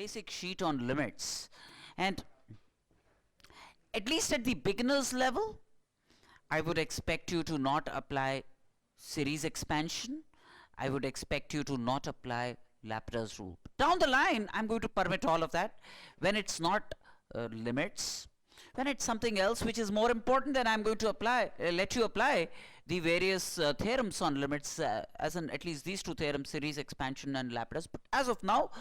basic sheet on limits, and at least at the beginner's level, I would expect you to not apply series expansion. I would expect you to not apply Laplace rule. Down the line, I'm going to permit all of that. When it's not limits, when it's something else which is more important, then I'm going to apply, let you apply the various theorems on limits, as in at least these two theorems, series expansion and Laplace. But as of now,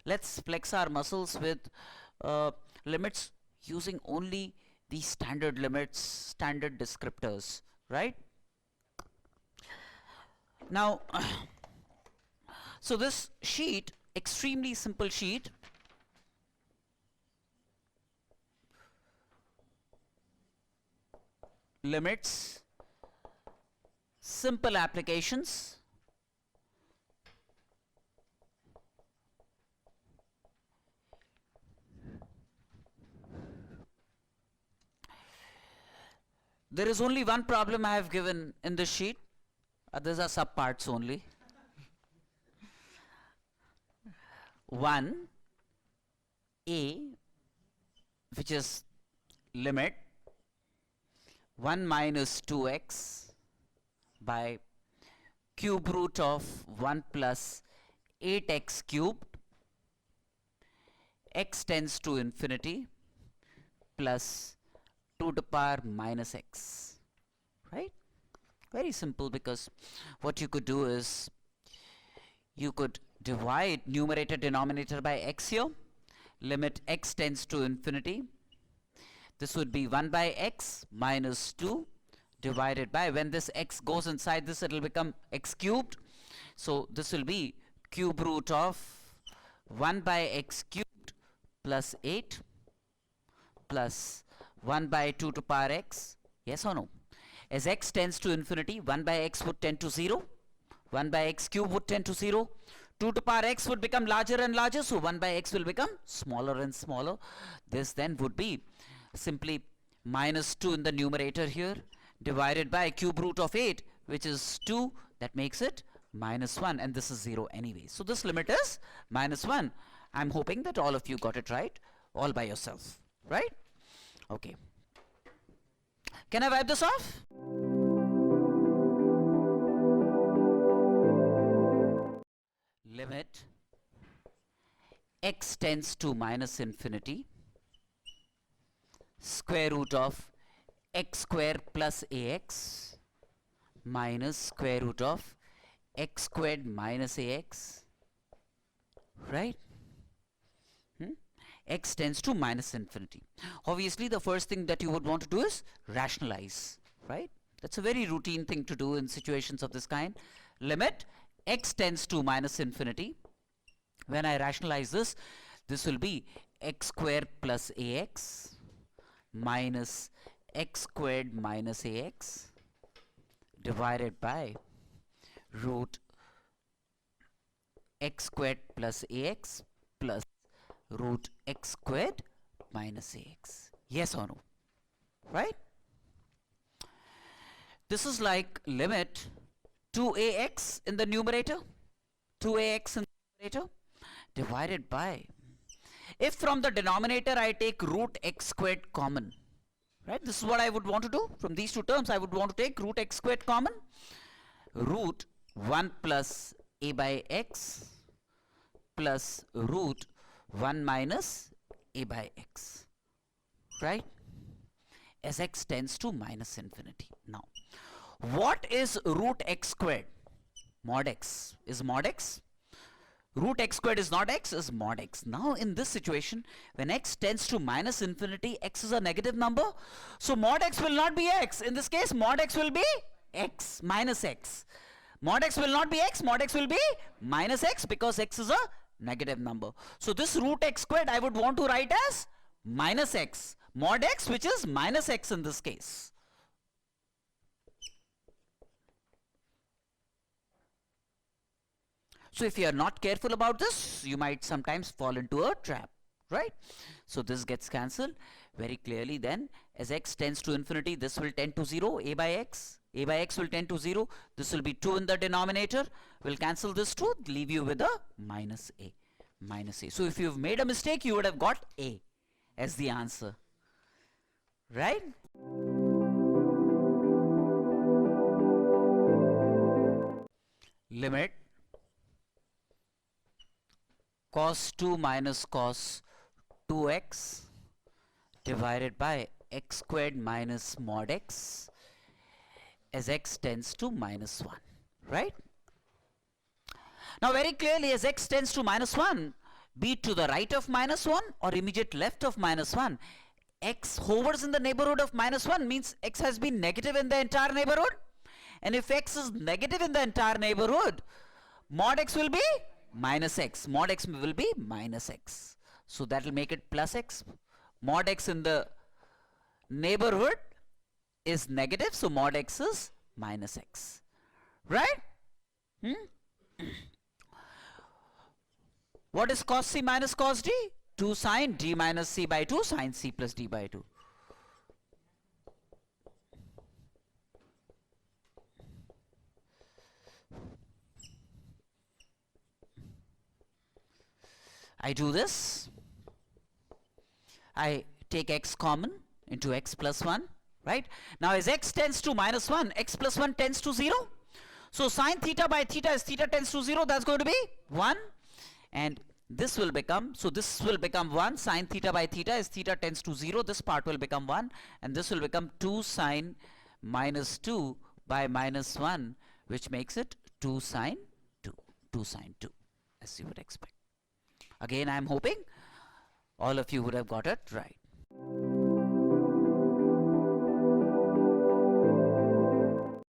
let's flex our muscles with limits using only the standard limits, standard descriptors, right? Now, so this sheet, extremely simple sheet, limits, simple applications, there is only one problem I have given in this sheet. Others are subparts only. 1 a, which is limit 1 minus 2x by cube root of 1 plus 8x cubed, x tends to infinity, plus 2 to the power minus x, right? Very simple, because what you could do is you could divide numerator denominator by x here. Limit x tends to infinity. This would be 1 by x minus 2 divided by, when this x goes inside this, it will become x cubed. So this will be cube root of 1 by x cubed plus 8 plus 1 by 2 to power x. Yes or no? As x tends to infinity, 1 by x would tend to 0. 1 by x cube would tend to 0. 2 to power x would become larger and larger, so 1 by x will become smaller and smaller. This then would be simply minus 2 in the numerator here, divided by cube root of 8, which is 2. That makes it minus 1, and this is 0 anyway. So this limit is minus 1. I'm hoping that all of you got it right, all by yourself, right? Okay. Can I wipe this off? Limit x tends to minus infinity, square root of x square plus ax minus square root of x squared minus ax, right? X tends to minus infinity. Obviously, the first thing that you would want to do is rationalize, right? That's a very routine thing to do in situations of this kind. Limit x tends to minus infinity. When I rationalize this, this will be x squared plus ax minus x squared minus ax divided by root x squared plus ax plus root x squared minus ax. Yes or no? Right? This is like limit 2ax in the numerator, 2ax in the numerator, divided by, if from the denominator I take root x squared common, right? This is what I would want to do. From these two terms, I would want to take root x squared common, root 1 plus a by x plus root 1 minus a by x, right? As x tends to minus infinity. Now, what is root x squared? Mod x. Is mod x? Root x squared is not x, is mod x. Now in this situation, when x tends to minus infinity, x is a negative number. So mod x will not be x. In this case, mod x will be x minus x. Mod x will not be x, mod x will be minus x, because x is a negative number. So this root x squared I would want to write as minus x. Mod x, which is minus x in this case. So if you are not careful about this, you might sometimes fall into a trap, right? So this gets cancelled very clearly then. As x tends to infinity, this will tend to 0, a by x will tend to 0. This will be 2 in the denominator. We'll cancel this 2, leave you with a minus a. minus a. So if you've made a mistake, you would have got a as the answer, right? Limit cos 2 minus cos 2x divided by x squared minus mod x as x tends to minus 1, right? Now very clearly, as x tends to minus 1, be it to the right of minus 1 or immediate left of minus 1, x hovers in the neighborhood of minus 1 means x has been negative in the entire neighborhood. And if x is negative in the entire neighborhood, mod x will be minus x. Mod x will be minus x. So that will make it plus x. Mod x in the neighborhood is negative, so mod x is minus x. Right? What is cos c minus cos d? 2 sine d minus c by 2 sine c plus d by 2. I do this. I take x common into x plus 1, right? Now as x tends to minus 1, x plus 1 tends to 0. So sine theta by theta as theta tends to 0, that's going to be 1. And this will become, so this will become 1 sine theta by theta as theta tends to 0. This part will become 1. And this will become 2 sine minus 2 by minus 1, which makes it 2 sine 2. 2 sine 2, as you would expect. Again, I am hoping all of you would have got it right.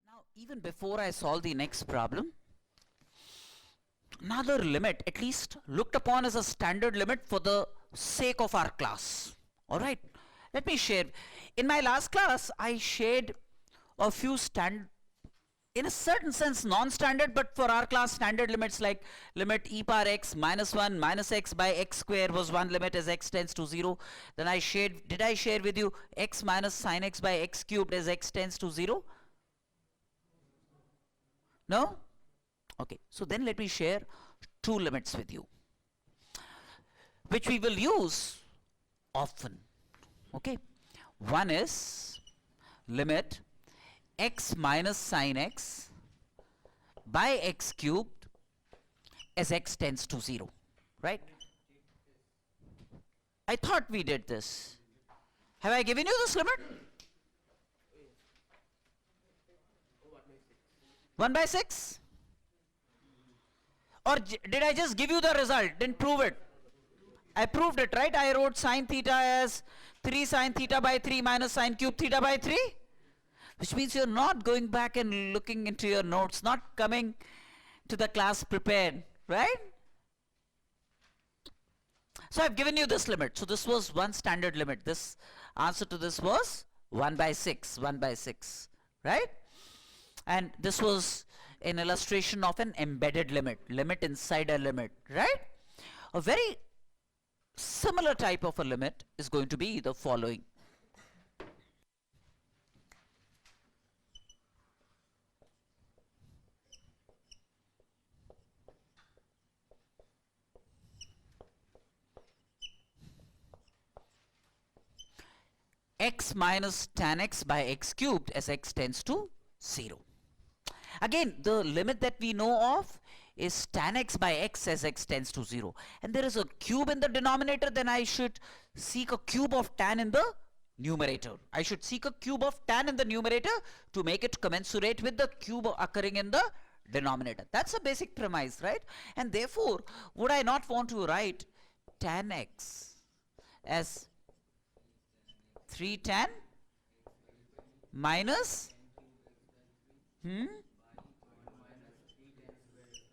Now, even before I solve the next problem, another limit, at least looked upon as a standard limit for the sake of our class. Alright, let me share. In my last class, I shared a few in a certain sense non-standard, but for our class standard limits, like limit e power x minus 1 minus x by x square was one limit as x tends to 0. Then I shared, did I share with you x minus sine x by x cubed as x tends to 0? No? Okay, so then let me share two limits with you, which we will use often. Okay, one is limit x minus sine x by x cubed as x tends to 0, right? I thought we did this. Have I given you this limit? 1 by 6? Or did I just give you the result? Didn't prove it. I proved it, right? I wrote sine theta as 3 sine theta by 3 minus sine cube theta by 3. Which means you're not going back and looking into your notes, not coming to the class prepared, right? So I've given you this limit. So this was one standard limit. This answer to this was 1 by 6, 1 by 6, right? And this was an illustration of an embedded limit, limit inside a limit, right? A very similar type of a limit is going to be the following. X minus tan x by x cubed as x tends to 0. Again, the limit that we know of is tan x by x as x tends to 0. And there is a cube in the denominator, then I should seek a cube of tan in the numerator. I should seek a cube of tan in the numerator to make it commensurate with the cube occurring in the denominator. That's a basic premise, right? And therefore, would I not want to write tan x as 3 tan minus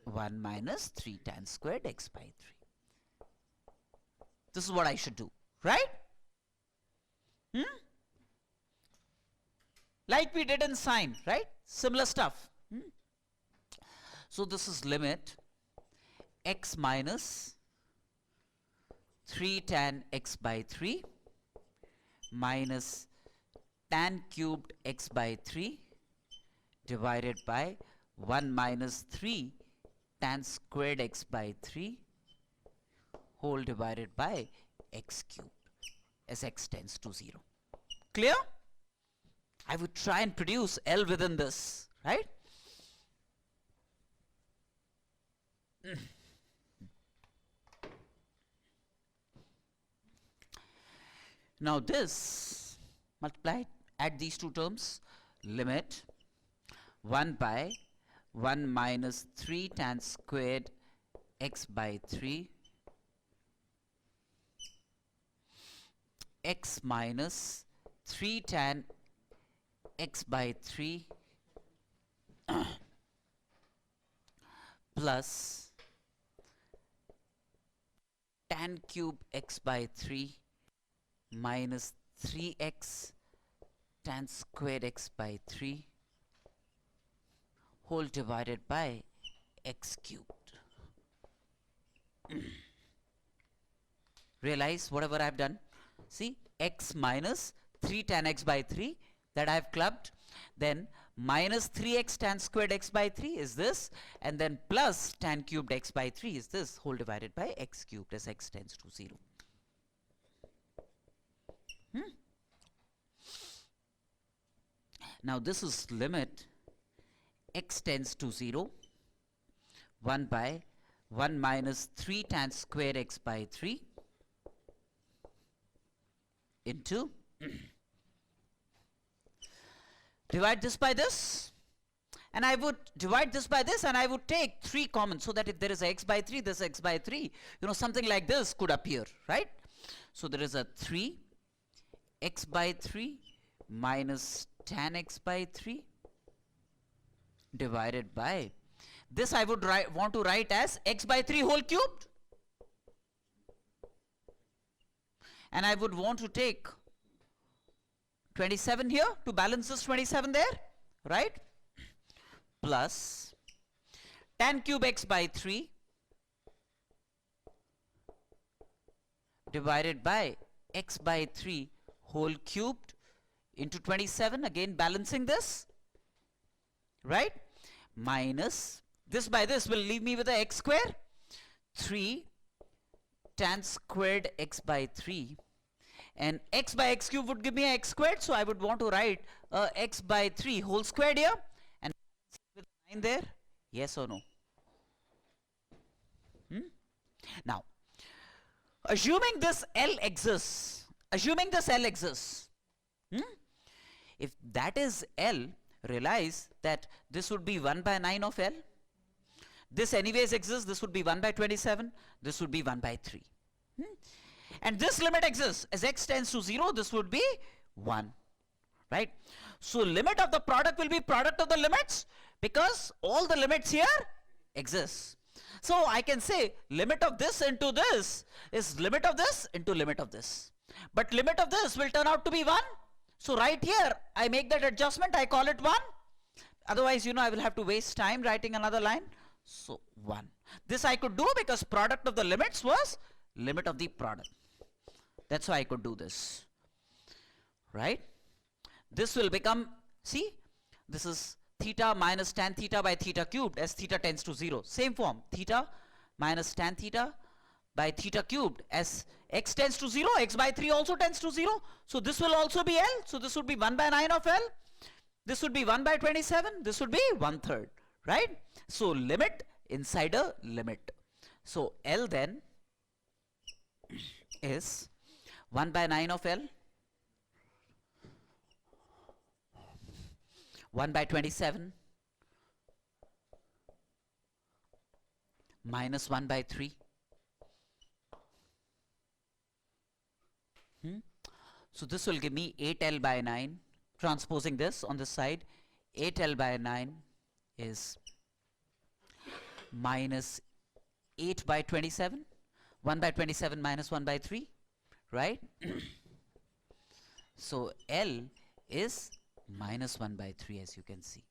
1 minus 3 tan squared x by 3. This is what I should do, right? Like we did in sine, right? Similar stuff. So this is limit x minus 3 tan x by 3 minus tan cubed x by 3 divided by 1 minus 3 tan squared x by 3 whole divided by x cubed as x tends to 0. Clear? I would try and produce L within this, right? Now this, multiply, add these two terms, limit 1 by 1 minus 3 tan squared x by 3 x minus 3 tan x by 3 plus tan cube x by 3 minus 3x tan squared x by 3 whole divided by x cubed. Realize whatever I've done. See, x minus 3 tan x by 3 that I've clubbed, then minus 3x tan squared x by 3 is this, and then plus tan cubed x by 3 is this, whole divided by x cubed as x tends to 0. Now this is limit x tends to 0 1 by 1 minus 3 tan squared x by 3 into divide this by this, and I would divide this by this, and I would take 3 common, so that if there is a x by 3, this x by 3, you know, something like this could appear, right? So there is a 3 x by 3 minus tan x by 3 divided by this. I would want to write as x by 3 whole cubed, and I would want to take 27 here to balance this 27 there, right? Plus tan cube x by 3 divided by x by 3 whole cubed into 27, again balancing this, right? Minus this by this will leave me with a x square, 3 tan squared x by 3, and x by x cube would give me a x squared, so I would want to write x by 3 whole squared here, and with 9 there. Yes or no? Now, assuming this L exists, if that is L, realize that this would be 1 by 9 of L. This anyways exists, this would be 1 by 27, this would be 1 by 3. And this limit exists, as x tends to 0, this would be 1, right? So limit of the product will be product of the limits, because all the limits here exist. So I can say limit of this into this is limit of this into limit of this. But limit of this will turn out to be 1. So right here, I make that adjustment, I call it 1. Otherwise, you know, I will have to waste time writing another line. So 1. This I could do because product of the limits was limit of the product. That's why I could do this, right? This will become, see, this is theta minus tan theta by theta cubed as theta tends to 0. Same form, theta minus tan theta by theta cubed as x tends to 0, x by 3 also tends to 0. So this will also be L. So this would be 1 by 9 of L. This would be 1 by 27. This would be 1/3, right? So limit inside a limit. So L then is 1 by 9 of L, 1 by 27 minus 1 by 3. So this will give me 8L by 9. Transposing this on this side, 8L by 9 is minus 8 by 27. 1 by 27 minus 1 by 3, right? So L is minus 1 by 3, as you can see.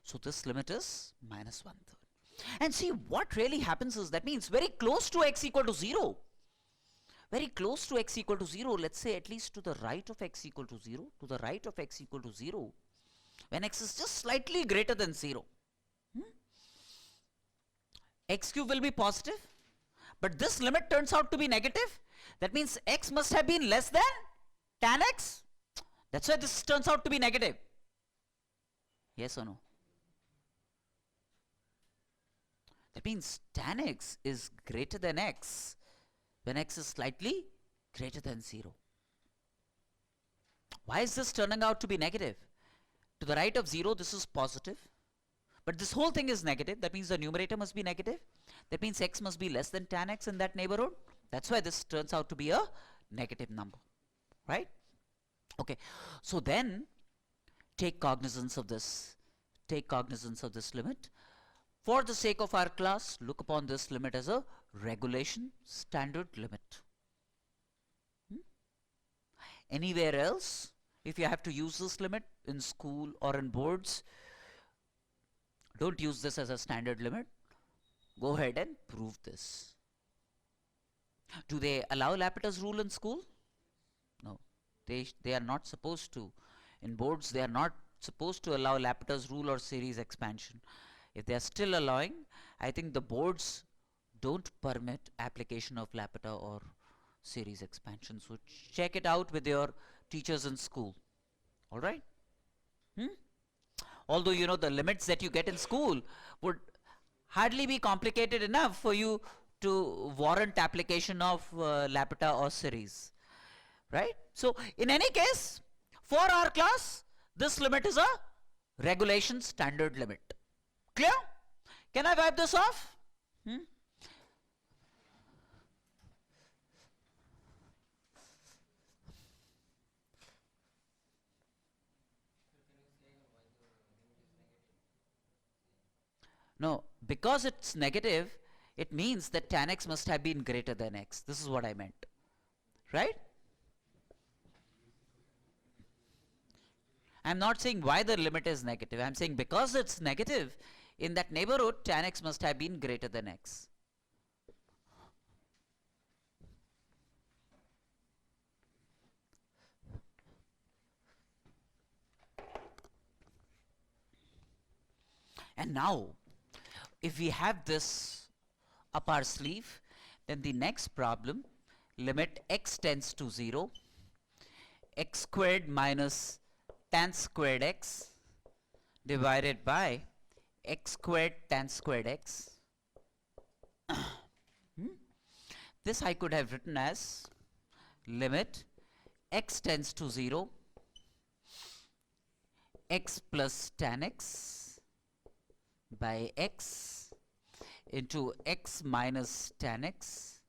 So this limit is minus 1/3. And see, what really happens is, that means very close to x equal to 0. very close to x equal to 0, let's say at least to the right of x equal to 0, to the right of x equal to 0, when x is just slightly greater than 0, x cube will be positive, but this limit turns out to be negative. That means x must have been less than tan x. That's why this turns out to be negative. Yes or no? That means tan x is greater than x when x is slightly greater than 0. Why is this turning out to be negative? To the right of 0, this is positive. But this whole thing is negative. That means the numerator must be negative. That means x must be less than tan x in that neighborhood. That's why this turns out to be a negative number. Right? Okay. So then, take cognizance of this. Take cognizance of this limit. For the sake of our class, look upon this limit as a regulation standard limit. Anywhere else, if you have to use this limit in school or in boards, don't use this as a standard limit. Go ahead and prove this. Do they allow L'Hopital's rule in school? No. They are not supposed to. In boards, they are not supposed to allow L'Hopital's rule or series expansion. If they are still allowing, I think the boards don't permit application of L'Hopital or series expansion. So check it out with your teachers in school. Alright? Although you know the limits that you get in school would hardly be complicated enough for you to warrant application of L'Hopital or series. Right? So in any case, for our class, this limit is a regulation standard limit. Clear? Can I wipe this off? No, because it's negative, it means that tan x must have been greater than x. This is what I meant. Right? I'm not saying why the limit is negative. I'm saying because it's negative, in that neighborhood, tan x must have been greater than x. And now, if we have this up our sleeve, then the next problem, limit x tends to 0, x squared minus tan squared x divided by x squared tan squared x. This I could have written as limit x tends to 0, x plus tan x by x into x minus tan x,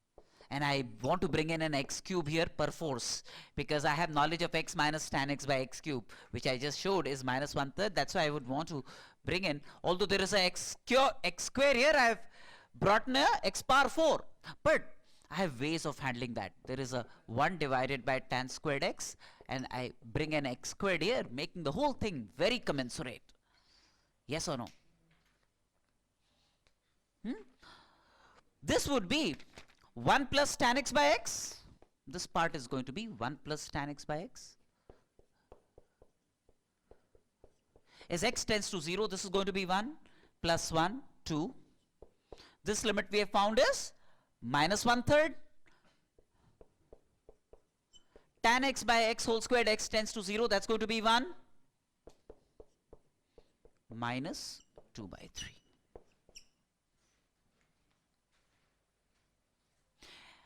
and I want to bring in an x cube here per force because I have knowledge of x minus tan x by x cube, which I just showed is minus 1/3. That's why I would want to bring in, although there is a x square here, I have brought in a x power 4, but I have ways of handling that. There is a 1 divided by tan squared x, and I bring an x squared here, making the whole thing very commensurate. Yes or no? This would be 1 plus tan x by x. This part is going to be 1 plus tan x by x. As x tends to 0, this is going to be 1 plus 1, 2. This limit we have found is minus 1/3. Tan x by x whole squared, x tends to 0, that's going to be 1 minus 2 by 3.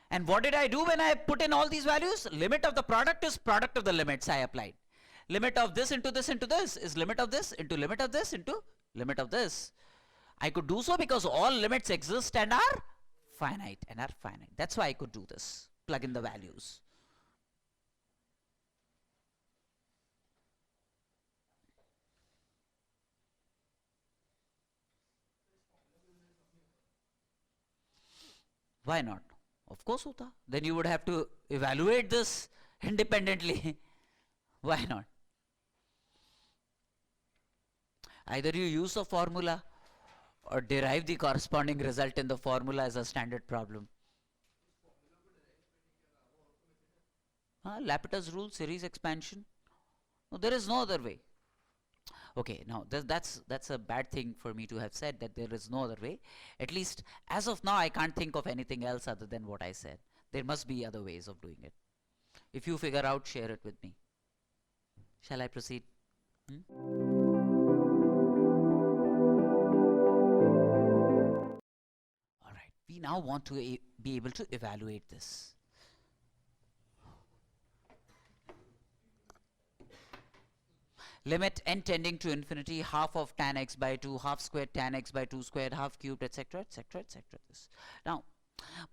And what did I do when I put in all these values? Limit of the product is product of the limits I applied. Limit of this into this into this is limit of this into limit of this into limit of this. I could do so because all limits exist and are finite That's why I could do this. Plug in the values. Why not? Of course hota. Then you would have to evaluate this independently. Why not? Either you use a formula or derive the corresponding result in the formula as a standard problem. L'Hopital's rule, series expansion. No, there is no other way. Okay, now that's a bad thing for me to have said that there is no other way. At least as of now, I can't think of anything else other than what I said. There must be other ways of doing it. If you figure out, share it with me. Shall I proceed? Alright, we now want to be able to evaluate this. Limit n tending to infinity, half of tan x by 2, half squared tan x by 2 squared, half cubed, etc., etc., etc. Now,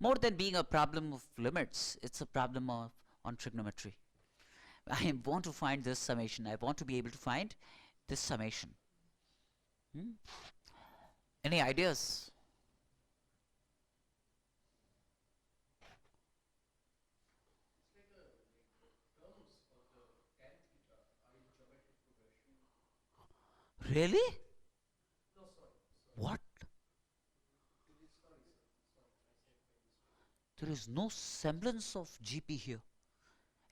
more than being a problem of limits, it's a problem of on trigonometry. I want to find this summation. I want to be able to find this summation. Any ideas? Really? What? There is no semblance of GP here,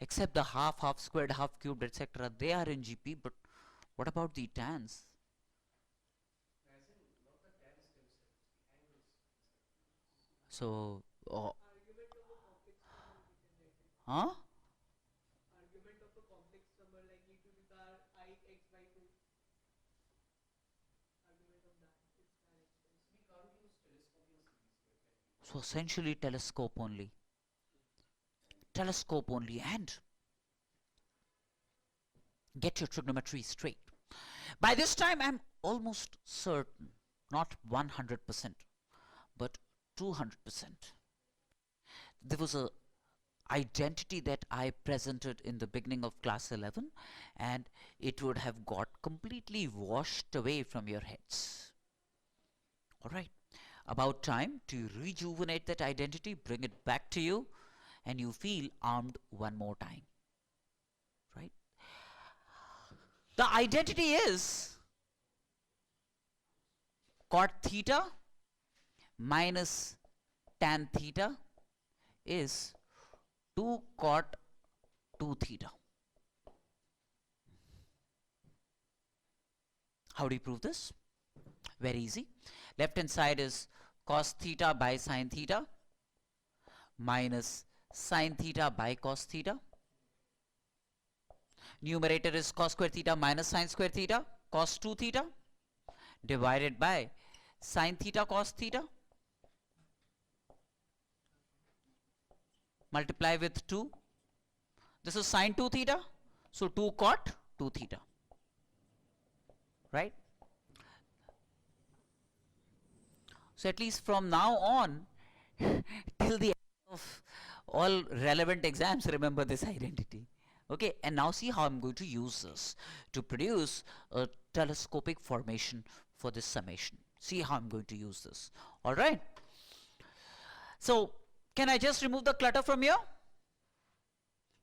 except the half, half squared, half cubed, etc. They are in GP, but what about the tans? So, huh? So essentially telescope only. Telescope only, and get your trigonometry straight. By this time, I'm almost certain, not 100%, but 200%. There was a identity that I presented in the beginning of class 11, and it would have got completely washed away from your heads. Alright, about time to rejuvenate that identity, bring it back to you, and you feel armed one more time. Right? The identity is cot theta minus tan theta is 2 cot 2 theta. How do you prove this? Very easy. Left hand side is cos theta by sin theta minus sin theta by cos theta. Numerator is cos square theta minus sin square theta cos 2 theta divided by sin theta cos theta. Multiply with 2. This is sin 2 theta. So 2 cot 2 theta. Right? So at least from now on till the end of all relevant exams, remember this identity. Okay, and now see how I'm going to use this to produce a telescopic formation for this summation. See how I'm going to use this. All right. So can I just remove the clutter from here?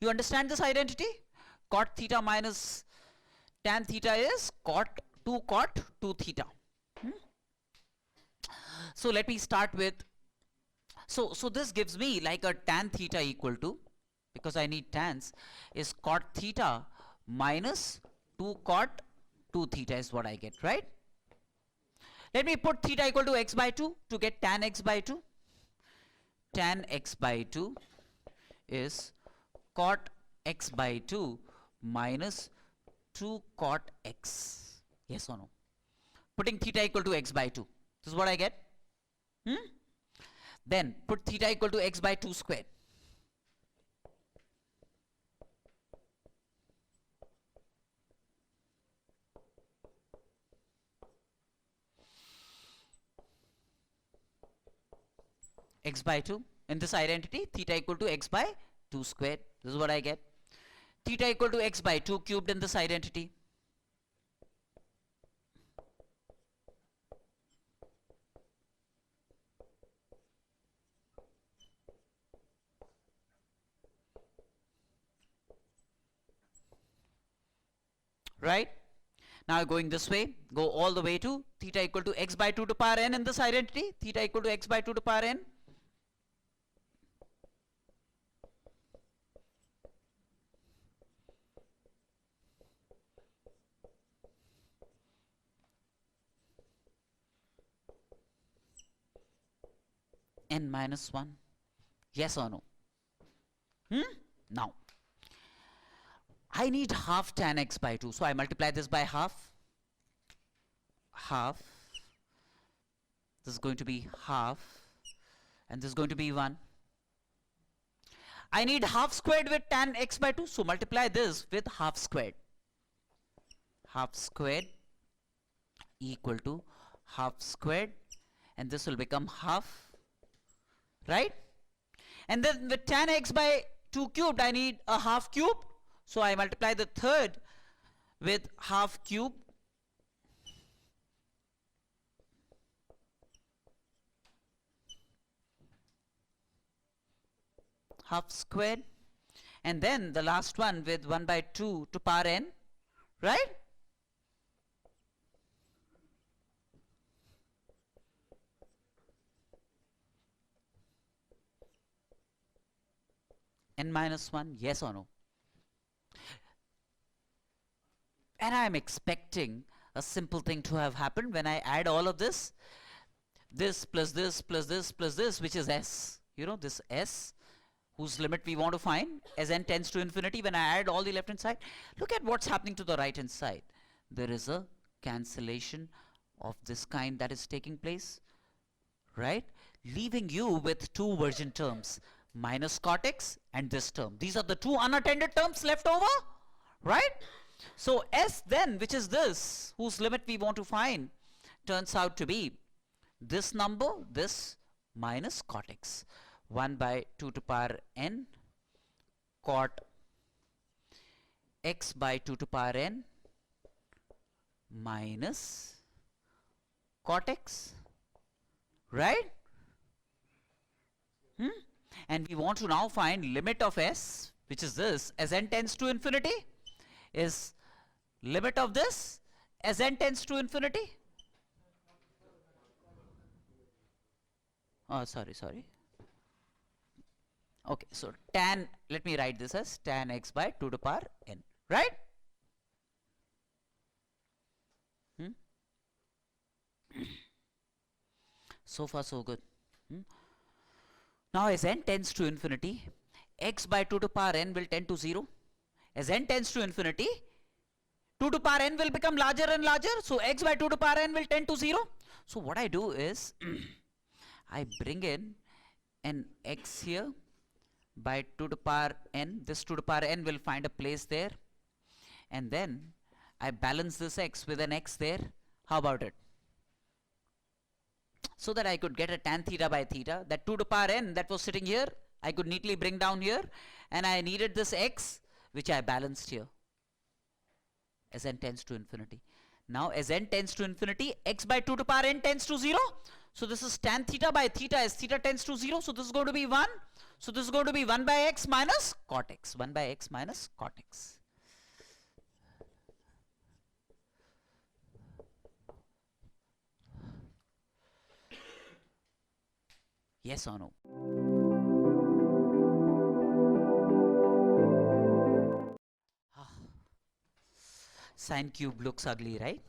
You understand this identity? Cot theta minus tan theta is cot 2 theta. So let me start with, so this gives me like a tan theta equal to, because I need tans, is cot theta minus 2 cot 2 theta is what I get, right? Let me put theta equal to x by 2 to get tan x by 2. Tan x by 2 is cot x by 2 minus 2 cot x. Yes or no? Putting theta equal to x by 2. This is what I get. Then put theta equal to x by 2 squared. X by 2. In this identity, theta equal to x by 2 squared. This is what I get. Theta equal to x by 2 cubed in this identity. Right? Now going this way, go all the way to theta equal to x by 2 to power n in this identity. Theta equal to x by 2 to power n. n minus 1? Yes or no? Now, I need half tan x by 2. So I multiply this by half. Half. This is going to be half. And this is going to be 1. I need half squared with tan x by 2. So multiply this with half squared. Half squared equal to half squared. And this will become half. Right? And then with tan x by 2 cubed, I need a half cube. So I multiply the third with half cube. Half squared. And then the last one with 1 by 2 to power n. Right? N minus 1, yes or no? And I am expecting a simple thing to have happened when I add all of this. This plus this plus this plus this, which is s. You know, this s, whose limit we want to find, as n tends to infinity. When I add all the left hand side, look at what's happening to the right hand side. There is a cancellation of this kind that is taking place, right? Leaving you with two virgin terms, minus cot x and this term. These are the two unattended terms left over, right? So s then, which is this, whose limit we want to find, turns out to be this number, this minus cot x. 1 by 2 to power n cot x by 2 to power n minus cot x, right? And we want to now find limit of s, which is this, as n tends to infinity, is limit of this as n tends to infinity. Oh, sorry. Okay, so tan, let me write this as tan x by 2 to power n, right? So far so good. Now as n tends to infinity, x by 2 to power n will tend to 0. As n tends to infinity, 2 to power n will become larger and larger. So x by 2 to power n will tend to 0. So what I do is, I bring in an x here by 2 to power n. This 2 to power n will find a place there. And then I balance this x with an x there. How about it? So that I could get a tan theta by theta. That 2 to power n that was sitting here, I could neatly bring down here. And I needed this x, which I balanced here, as n tends to infinity. Now as n tends to infinity, x by 2 to power n tends to 0. So this is tan theta by theta as theta tends to 0. So this is going to be 1. So this is going to be 1 by x minus cot x. 1 by x minus cot x. Yes or no? Sine cube looks ugly, right?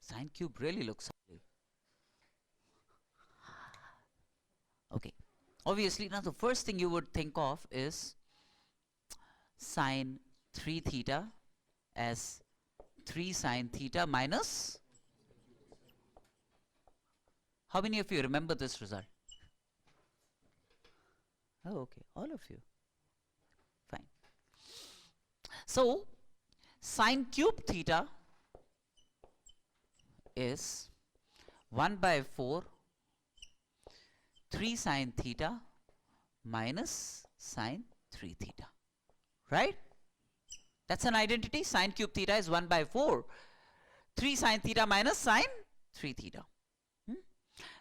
Sine cube really looks ugly. Okay. Obviously, now the first thing you would think of is sine 3 theta as 3 sine theta minus. How many of you remember this result? Oh, okay. All of you. Fine. So, sine cube theta is 1 by 4 3 sine theta minus sine 3 theta. Right? That's an identity. Sine cube theta is 1 by 4 3 sine theta minus sine 3 theta.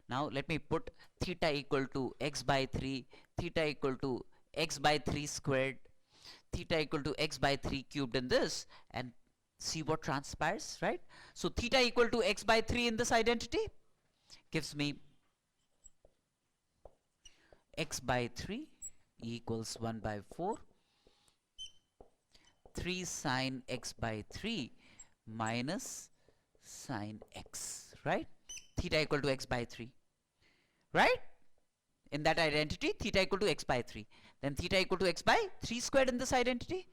Now let me put theta equal to x by 3, theta equal to x by 3 squared, theta equal to x by 3 cubed in this, and see what transpires, right? So theta equal to x by 3 in this identity gives me x by 3 equals 1 by 4 3 sine x by 3 minus sine x, right? Theta equal to x by 3, right? In that identity, theta equal to x by 3. Then theta equal to x by 3 squared in this identity.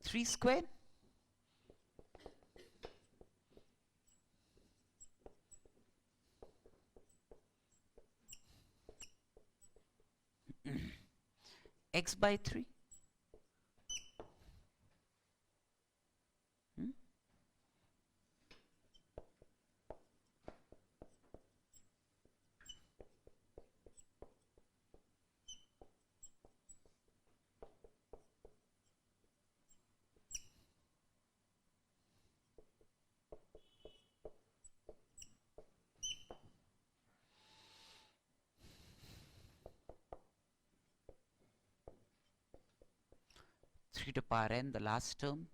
3 squared. X by 3. 3 to power n, the last term.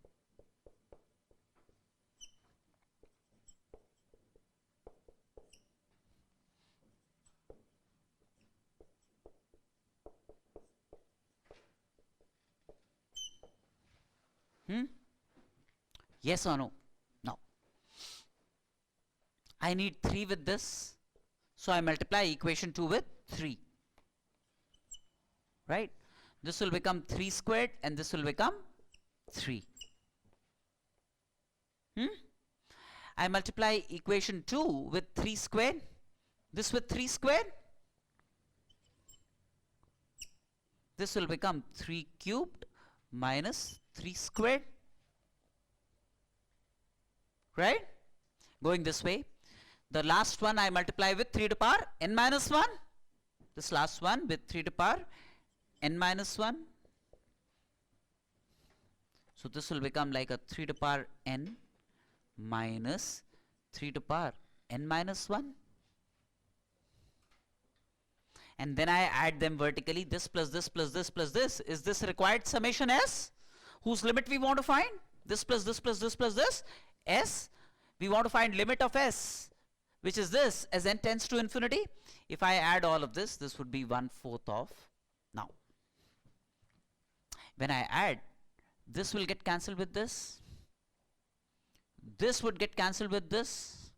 Yes or no? No. I need 3 with this, so I multiply equation 2 with 3. Right? This will become 3 squared and this will become 3. I multiply equation 2 with 3 squared, this with 3 squared. This will become 3 cubed minus 3 squared. Right? Going this way. The last one I multiply with 3 to power n minus 1. This last one with 3 to power n minus 1. So this will become like a 3 to power n minus 3 to power n minus 1. And then I add them vertically, this plus this plus this plus this. Is this required summation s? Whose limit we want to find? This plus this plus this plus this. S. We want to find limit of s, which is this, as n tends to infinity. If I add all of this, this would be 1/4 of. Now, when I add, this will get cancelled with this. This would get cancelled with this.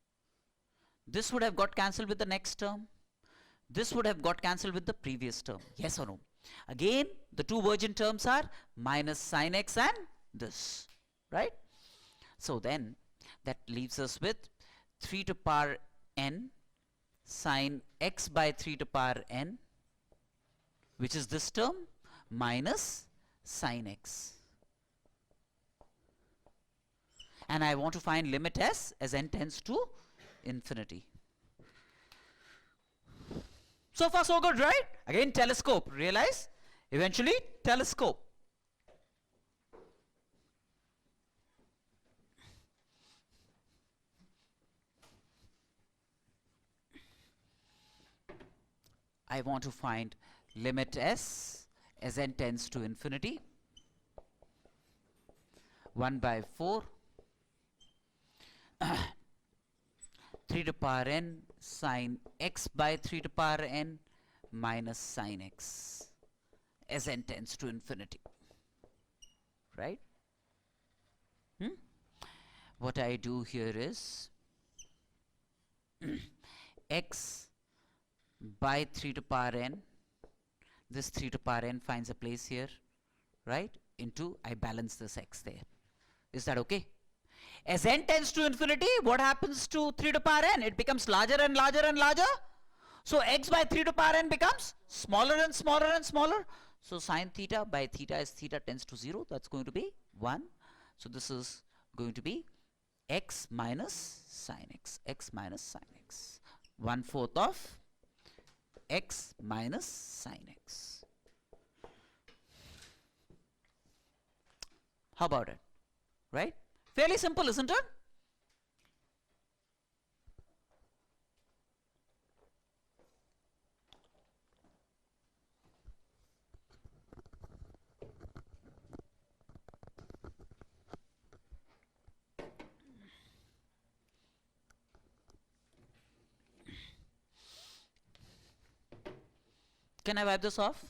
This would have got cancelled with the next term. This would have got cancelled with the previous term. Yes or no? Again, the two virgin terms are minus sine x and this. Right? So then, that leaves us with 3 to power n sine x by 3 to power n, which is this term, minus sine x. And I want to find limit s as n tends to infinity. So far so good, right? Again, telescope. Realize? Eventually, telescope. I want to find limit s as n tends to infinity. 1/4 3 to power n sine x by 3 to power n minus sine x as n tends to infinity. Right? What I do here is x by 3 to power n, this 3 to power n finds a place here, right, into, I balance this x there. Is that okay? As n tends to infinity, what happens to 3 to power n? It becomes larger and larger and larger. So x by 3 to power n becomes smaller and smaller and smaller. So sine theta by theta as theta tends to 0, that's going to be 1. So this is going to be x minus sine x, x minus sine x. 1/4 of x minus sine x. How about it? Right? Fairly simple, isn't it? Can I wipe this off?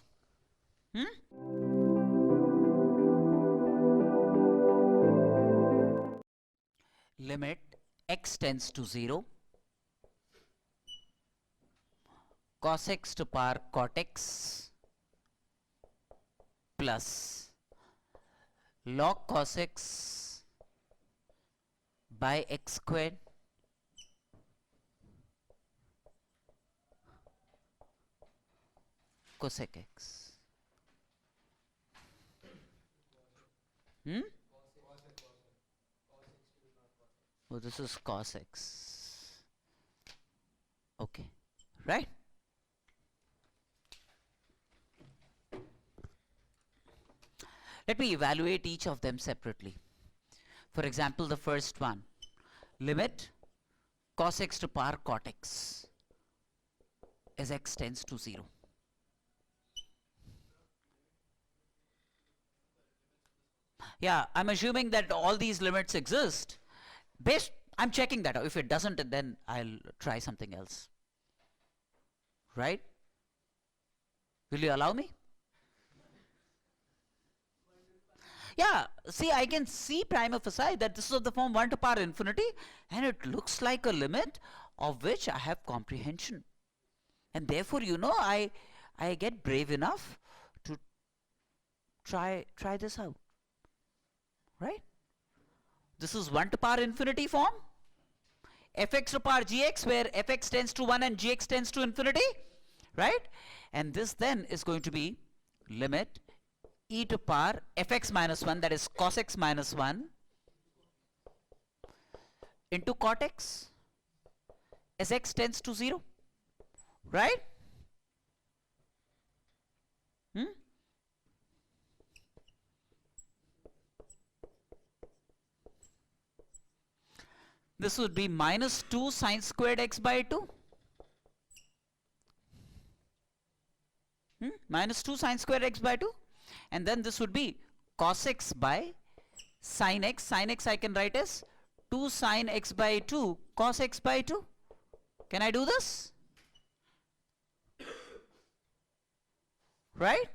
limit x tends to 0, cos x to power cot x plus log cos x by x squared cosec x. Oh, this is cos x. Okay, right? Let me evaluate each of them separately. For example, the first one, limit cos x to power cot x as x tends to 0. Yeah, I'm assuming that all these limits exist. I'm checking that out. If it doesn't, then I'll try something else. Right? Will you allow me? Yeah, see, I can see prima facie that this is of the form 1 to power infinity, and it looks like a limit of which I have comprehension. And therefore, you know, I get brave enough to try this out. Right? This is 1 to power infinity form. Fx to power gx, where fx tends to 1 and gx tends to infinity. Right? And this then is going to be limit e to power fx minus 1, that is cos x minus 1, into cot x as x tends to 0. Right? This would be minus 2 sine squared x by 2. Minus 2 sine squared x by 2. And then this would be cos x by sine x. Sine x I can write as 2 sine x by 2 cos x by 2. Can I do this? Right?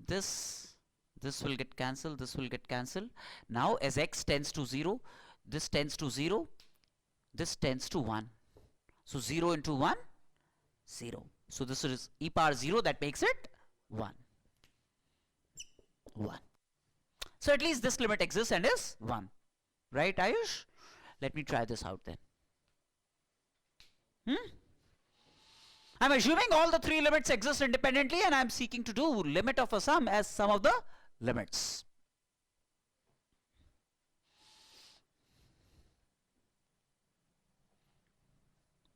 This will get cancelled, this will get cancelled. Now as x tends to 0, this tends to 0, this tends to 1. So 0 into 1, 0. So this is e power 0, that makes it 1. 1. So at least this limit exists and is 1. Right, Ayush? Let me try this out then. I'm assuming all the three limits exist independently, and I'm seeking to do limit of a sum as sum of the limits.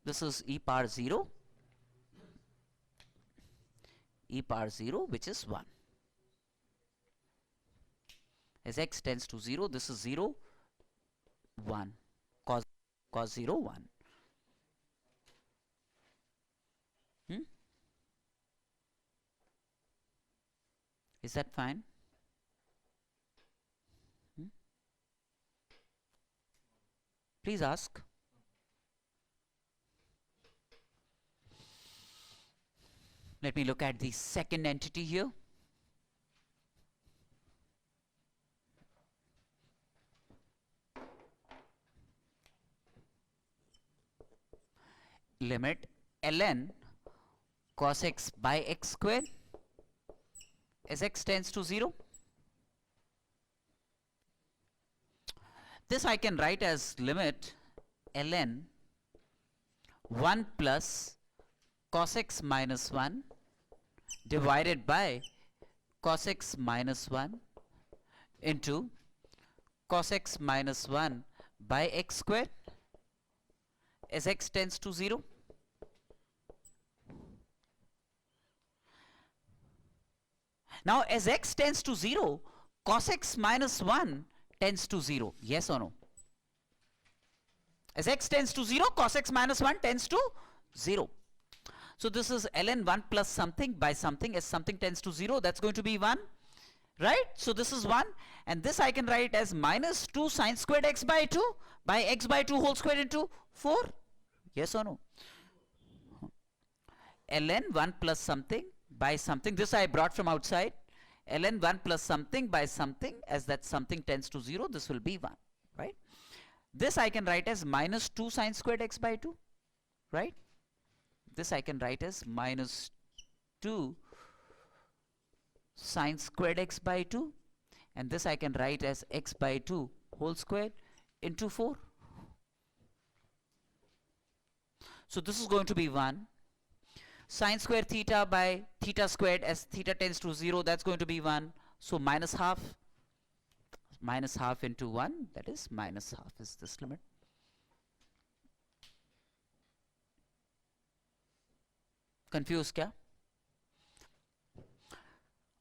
This is e power 0, which is 1. As x tends to 0, this is 0, 1, cos 0, 1. Is that fine? Please ask. Let me look at the second entity here. Limit ln cos x by x squared as x tends to 0. This I can write as limit ln 1 plus cos x minus 1 divided by cos x minus 1 into cos x minus 1 by x squared as x tends to 0. Now as x tends to 0, cos x minus 1 tends to 0. Yes or no? As x tends to 0, cos x minus 1 tends to 0. So this is ln 1 plus something by something. As something tends to 0, that's going to be 1. Right? So this is 1. And this I can write as minus 2 sine squared x by 2 by x by 2 whole squared into 4. Yes or no? Ln 1 plus something by something. This I brought from outside. Ln 1 plus something by something. As that something tends to 0, this will be 1. This I can write as minus 2 sine squared x by 2, right? This I can write as minus 2 sine squared x by 2, and this I can write as x by 2 whole squared into 4. So this is going to be 1. Sine square theta by theta squared, as theta tends to 0, that's going to be 1. So minus half into 1, that is minus half is this limit. Confused kya?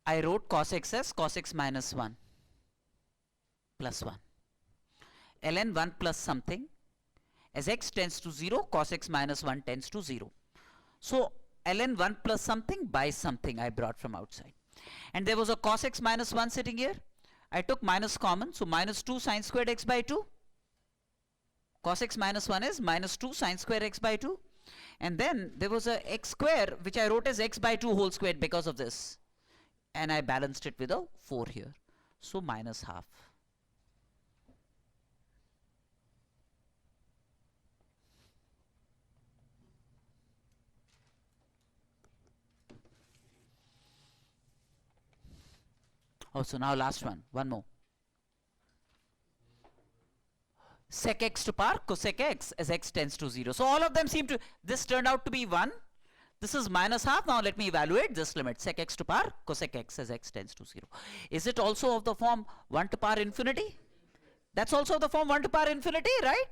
I wrote cos x as cos x minus 1 plus 1. ln 1 plus something, as x tends to 0, cos x minus 1 tends to 0. So ln 1 plus something by something I brought from outside. And there was a cos x minus 1 sitting here. I took minus common, so minus 2 sine squared x by 2. Cos x minus 1 is minus 2 sine square x by 2. And then there was a x square which I wrote as x by 2 whole squared because of this. And I balanced it with a 4 here. So minus half. Oh, so now last one more. Sec x to power cosec x as x tends to 0. So all of them seem to, this turned out to be 1. This is minus half. Now let me evaluate this limit. Sec x to power cosec x as x tends to 0. Is it also of the form 1 to power infinity? That's also of the form 1 to power infinity, right?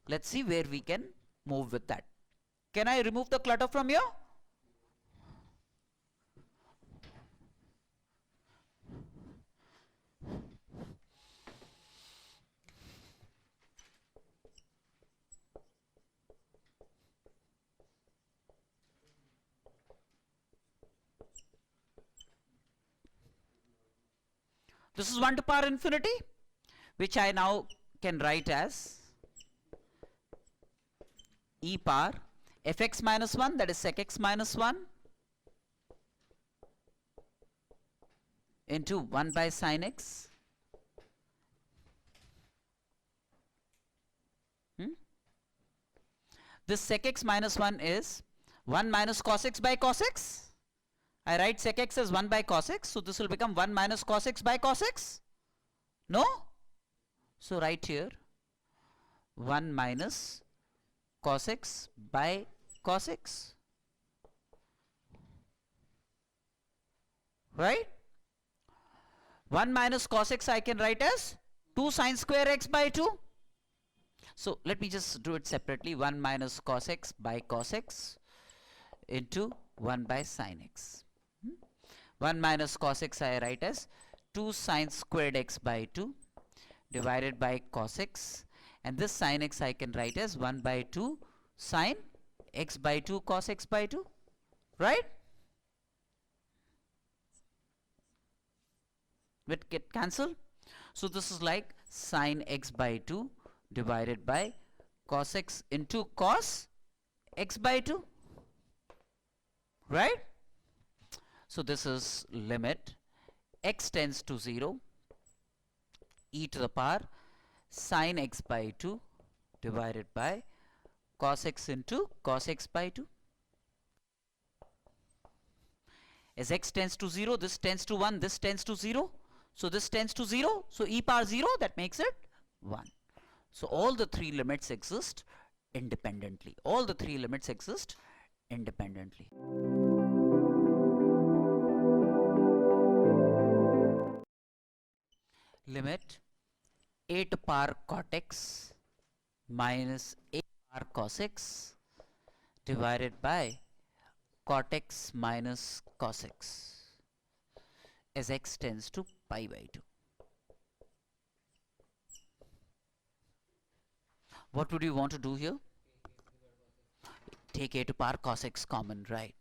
Let's see where we can move with that. Can I remove the clutter from here? This is 1 to power infinity, which I now can write as e power fx minus 1, that is sec x minus 1, into 1 by sin x. This sec x minus 1 is 1 minus cos x by cos x. I write sec x as 1 by cos x, so this will become 1 minus cos x by cos x. No? So write here 1 minus cos x by cos x. Right? 1 minus cos x I can write as 2 sine square x by 2. So let me just do it separately. 1 minus cos x by cos x into 1 by sin x. 1 minus cos x I write as 2 sine squared x by 2 divided by cos x, and this sin x I can write as 1 by 2 sine x by 2 cos x by 2, right? It get cancelled. So this is like sine x by 2 divided by cos x into cos x by 2, right? So this is limit x tends to 0 e to the power sine x by 2 divided by cos x into cos x by 2. As x tends to 0, this tends to 1, this tends to 0. So this tends to 0. So e power 0, that makes it 1. So all the three limits exist independently. All the three limits exist independently. Limit a to power cot x minus a to power cos x divided by cot x minus cos x as x tends to pi by 2. What would you want to do here? Take a to power cos x common, right?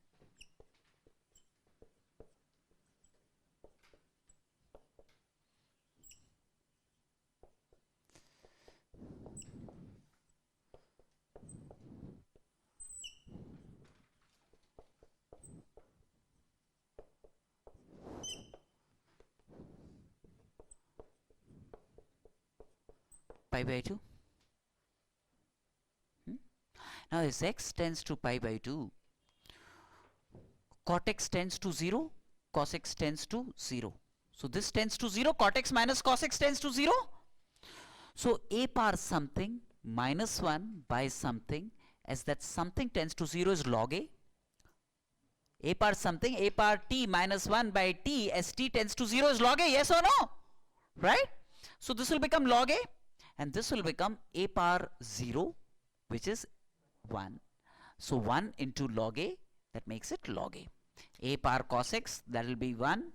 Pi by 2. Now as x tends to pi by 2, cot x tends to 0, cos x tends to 0. So this tends to 0, cot x minus cos x tends to 0. So a power something minus 1 by something, as that something tends to 0, is log a. A power something, a power t minus 1 by t, as t tends to 0, is log a, yes or no? Right? So this will become log a, and this will become a power 0, which is 1. So 1 into log a, that makes it log a. A power cos x, that will be 1,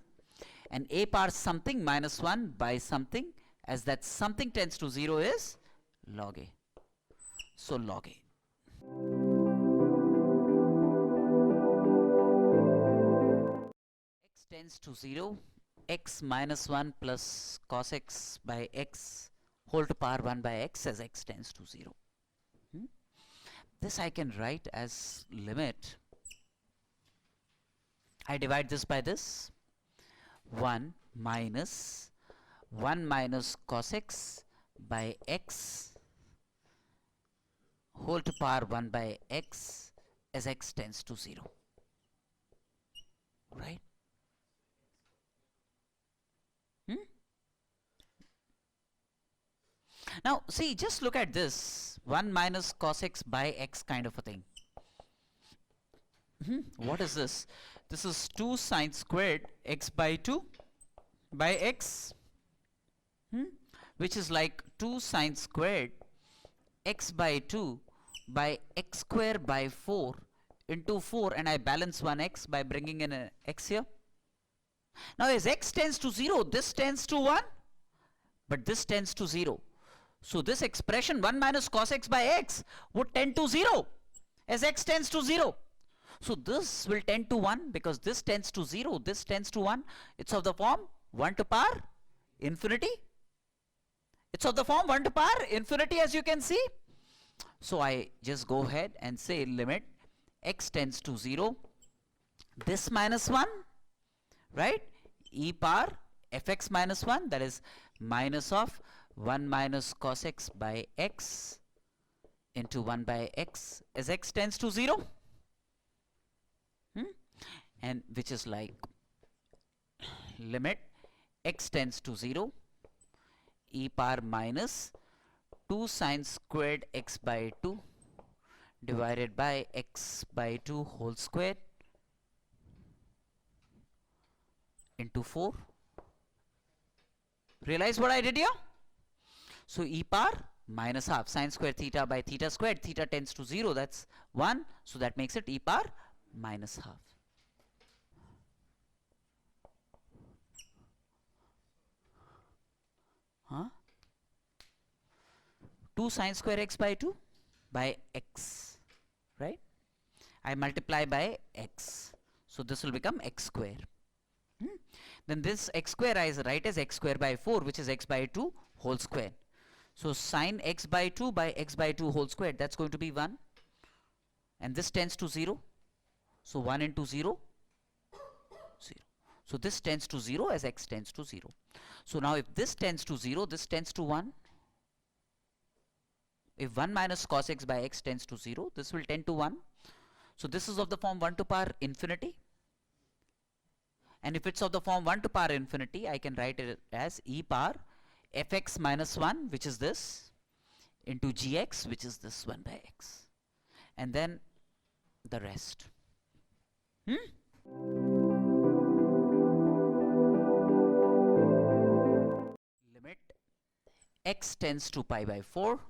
and a power something minus 1 by something, as that something tends to 0, is log a. So log a. X tends to 0, x minus 1 plus cos x by x whole to power 1 by x, as x tends to 0. This I can write as limit. I divide this by this. 1 minus cos x by x whole to power 1 by x, as x tends to 0. Right? Now see, just look at this 1 minus cos x by x kind of a thing. What is this? This is 2 sine squared x by 2 by x, which is like 2 sine squared x by 2 by x square by 4 into 4, and I balance 1 x by bringing in a x here. Now as x tends to 0, this tends to 1, but this tends to 0. So this expression 1 minus cos x by x would tend to 0 as x tends to 0. So this will tend to 1 because this tends to 0, this tends to 1. It's of the form 1 to power infinity. It's of the form 1 to power infinity, as you can see. So I just go ahead and say limit x tends to 0, this minus 1, right, e power fx minus 1, that is minus of 1 minus cos x by x into 1 by x, as x tends to 0, and which is like limit x tends to 0, e power minus 2 sine squared x by 2 divided by x by 2 whole square into 4. Realize what I did here? So e power minus half sine square theta by theta squared, theta tends to 0, that's 1, so that makes it e power minus half. Huh? 2 sine square x by 2 by x, right? I multiply by x, so this will become x square. Then this x square I write as x square by 4, which is x by 2 whole square. So sine x by 2 by x by 2 whole square, that's going to be 1, and this tends to 0, so 1 into 0, 0. So this tends to 0 as x tends to 0. So now if this tends to 0, this tends to 1. If 1 minus cos x by x tends to 0, this will tend to 1. So this is of the form 1 to power infinity. And if it's of the form 1 to power infinity, I can write it as e power fx minus 1, which is this, into gx, which is this 1 by x. And then the rest. Limit x tends to pi by 4.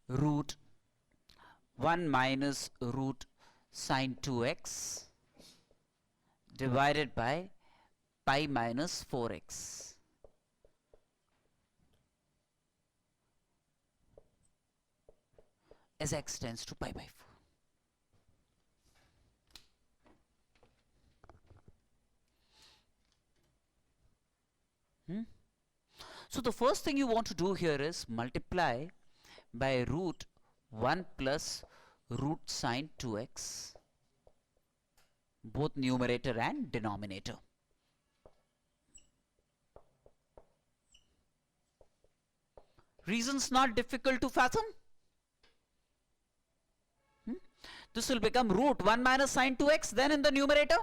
Root 1 minus root sine 2x divided by pi minus 4x. As x tends to pi by 4. So the first thing you want to do here is multiply by root 1 plus root sine 2x, both numerator and denominator. Reasons not difficult to fathom. This will become root 1 minus sine 2x then in the numerator.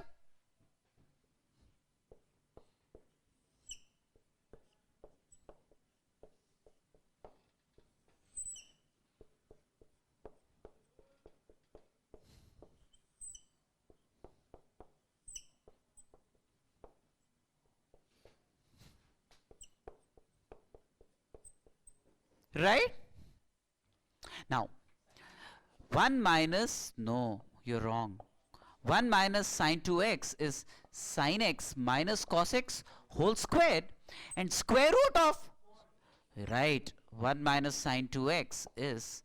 Right? Now, 1 minus, no, you're wrong. 1 minus sine 2x is sine x minus cos x whole squared, and square root of, right, 1 minus sine 2x is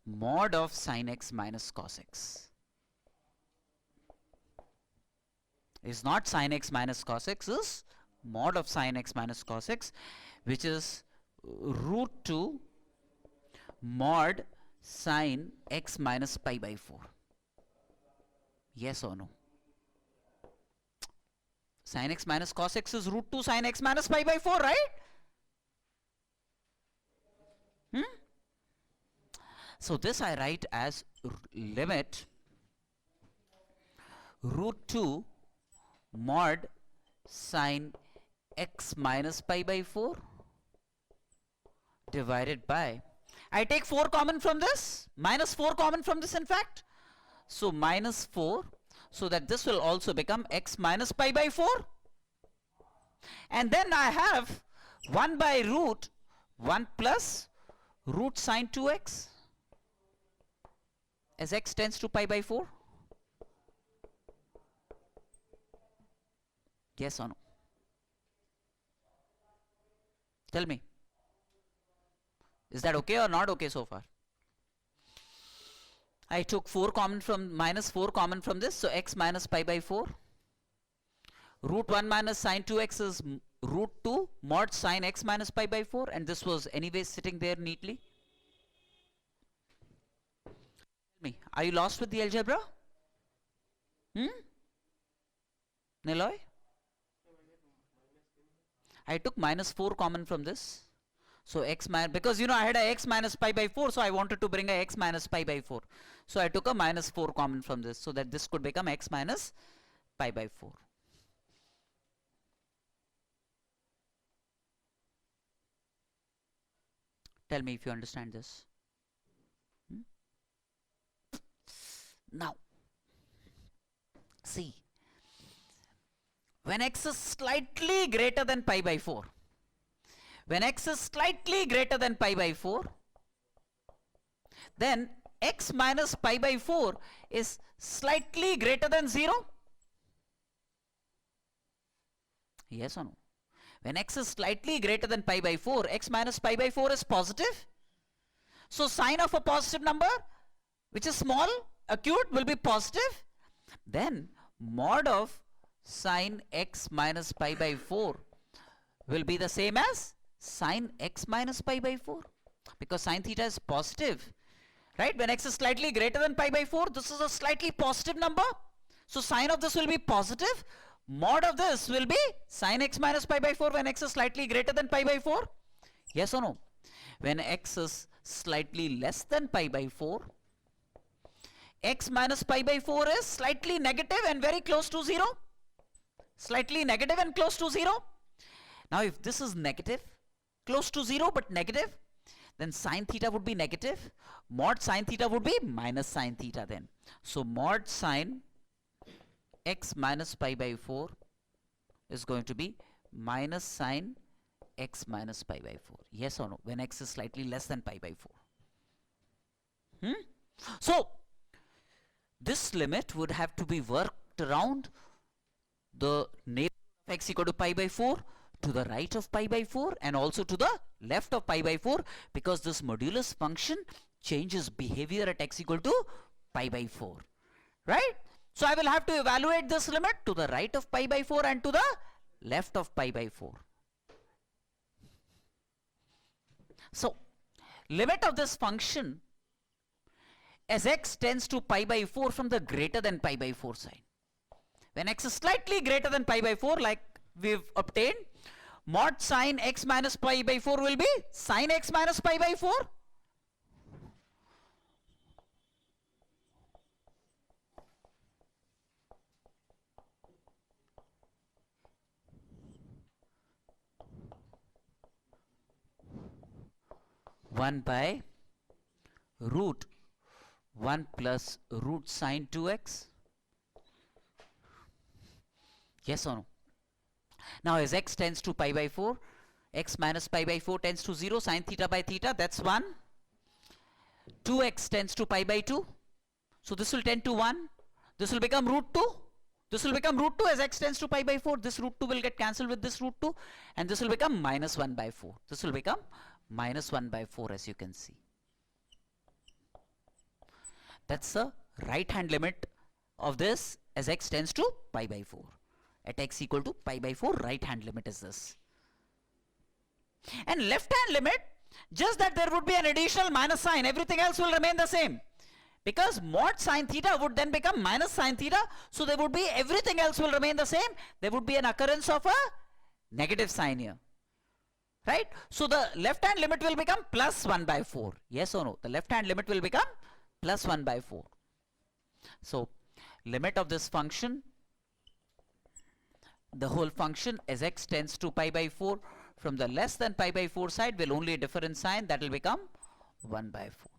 mod of sine x minus cos x. Is not sine x minus cos x, is mod of sine x minus cos x, which is root 2 mod sine x minus pi by 4. Yes or no? Sine x minus cos x is root 2 sine x minus pi by 4, right? So this I write as limit root 2 mod sine x minus pi by 4 divided by, I take 4 common from this, minus 4 common from this in fact. So minus 4, so that this will also become x minus pi by 4. And then I have 1 by root 1 plus root sine 2x as x tends to pi by 4. Yes or no? Tell me. Is that okay or not okay so far? I took 4 common from, minus 4 common from this, so x minus pi by 4. Root 1 minus sine 2x is root 2 mod sine x minus pi by 4, and this was anyway sitting there neatly. Tell me, are you lost with the algebra? Niloy? I took minus 4 common from this. So x minus, because you know I had a x minus pi by 4, so I wanted to bring a x minus pi by 4. So I took a minus 4 common from this, so that this could become x minus pi by 4. Tell me if you understand this. Now, see, when x is slightly greater than pi by 4, when x is slightly greater than pi by 4, then x minus pi by 4 is slightly greater than 0. Yes or no? When x is slightly greater than pi by 4, x minus pi by 4 is positive. So sign of a positive number, which is small, acute, will be positive. Then mod of sine x minus pi by 4 will be the same as sine x minus pi by 4, because sine theta is positive, right? When x is slightly greater than pi by 4, this is a slightly positive number, so sine of this will be positive. Mod of this will be sine x minus pi by 4 when x is slightly greater than pi by 4. Yes or no? When x is slightly less than pi by 4, x minus pi by 4 is slightly negative and very close to 0. Slightly negative and close to 0. Now if this is negative, close to 0 but negative, then sine theta would be negative. Mod sine theta would be minus sine theta then. So mod sine x minus pi by 4 is going to be minus sine x minus pi by 4. Yes or no? When x is slightly less than pi by 4. So this limit would have to be worked around the neighborhood of x equal to pi by 4, to the right of pi by 4 and also to the left of pi by 4, because this modulus function changes behavior at x equal to pi by 4, right? So I will have to evaluate this limit to the right of pi by 4 and to the left of pi by 4. So limit of this function as x tends to pi by 4 from the greater than pi by 4 side. When x is slightly greater than pi by 4, like we've obtained, Mod sine x minus pi by 4 will be sine x minus pi by 4. One by root 1 plus root sine 2x. Yes or no? Now as x tends to pi by 4, x minus pi by 4 tends to 0, sine theta by theta, that's 1. 2x tends to pi by 2. So this will tend to 1. This will become root 2. This will become root 2 as x tends to pi by 4. This root 2 will get cancelled with this root 2. And this will become minus 1 by 4. This will become minus 1 by 4 as you can see. That's the right hand limit of this as x tends to pi by 4. At x equal to pi by 4, right hand limit is this. And left hand limit, just that there would be an additional minus sign, everything else will remain the same. Because mod sine theta would then become minus sine theta, so there would be, everything else will remain the same. There would be an occurrence of a negative sign here. Right? So the left hand limit will become plus 1 by 4. Yes or no? The left hand limit will become plus 1 by 4. So limit of this function, the whole function as x tends to pi by 4 from the less than pi by 4 side will only differ in sign, that will become 1 by 4.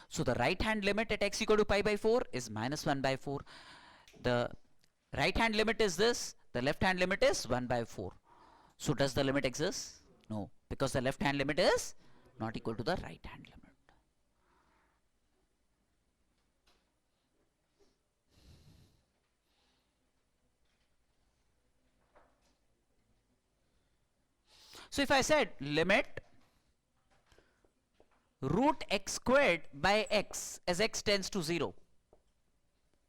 So the right hand limit at x equal to pi by 4 is minus 1 by 4. The right hand limit is this, the left hand limit is 1 by 4. So does the limit exist? No, because the left hand limit is not equal to the right hand limit. So if I said limit root x squared by x as x tends to 0,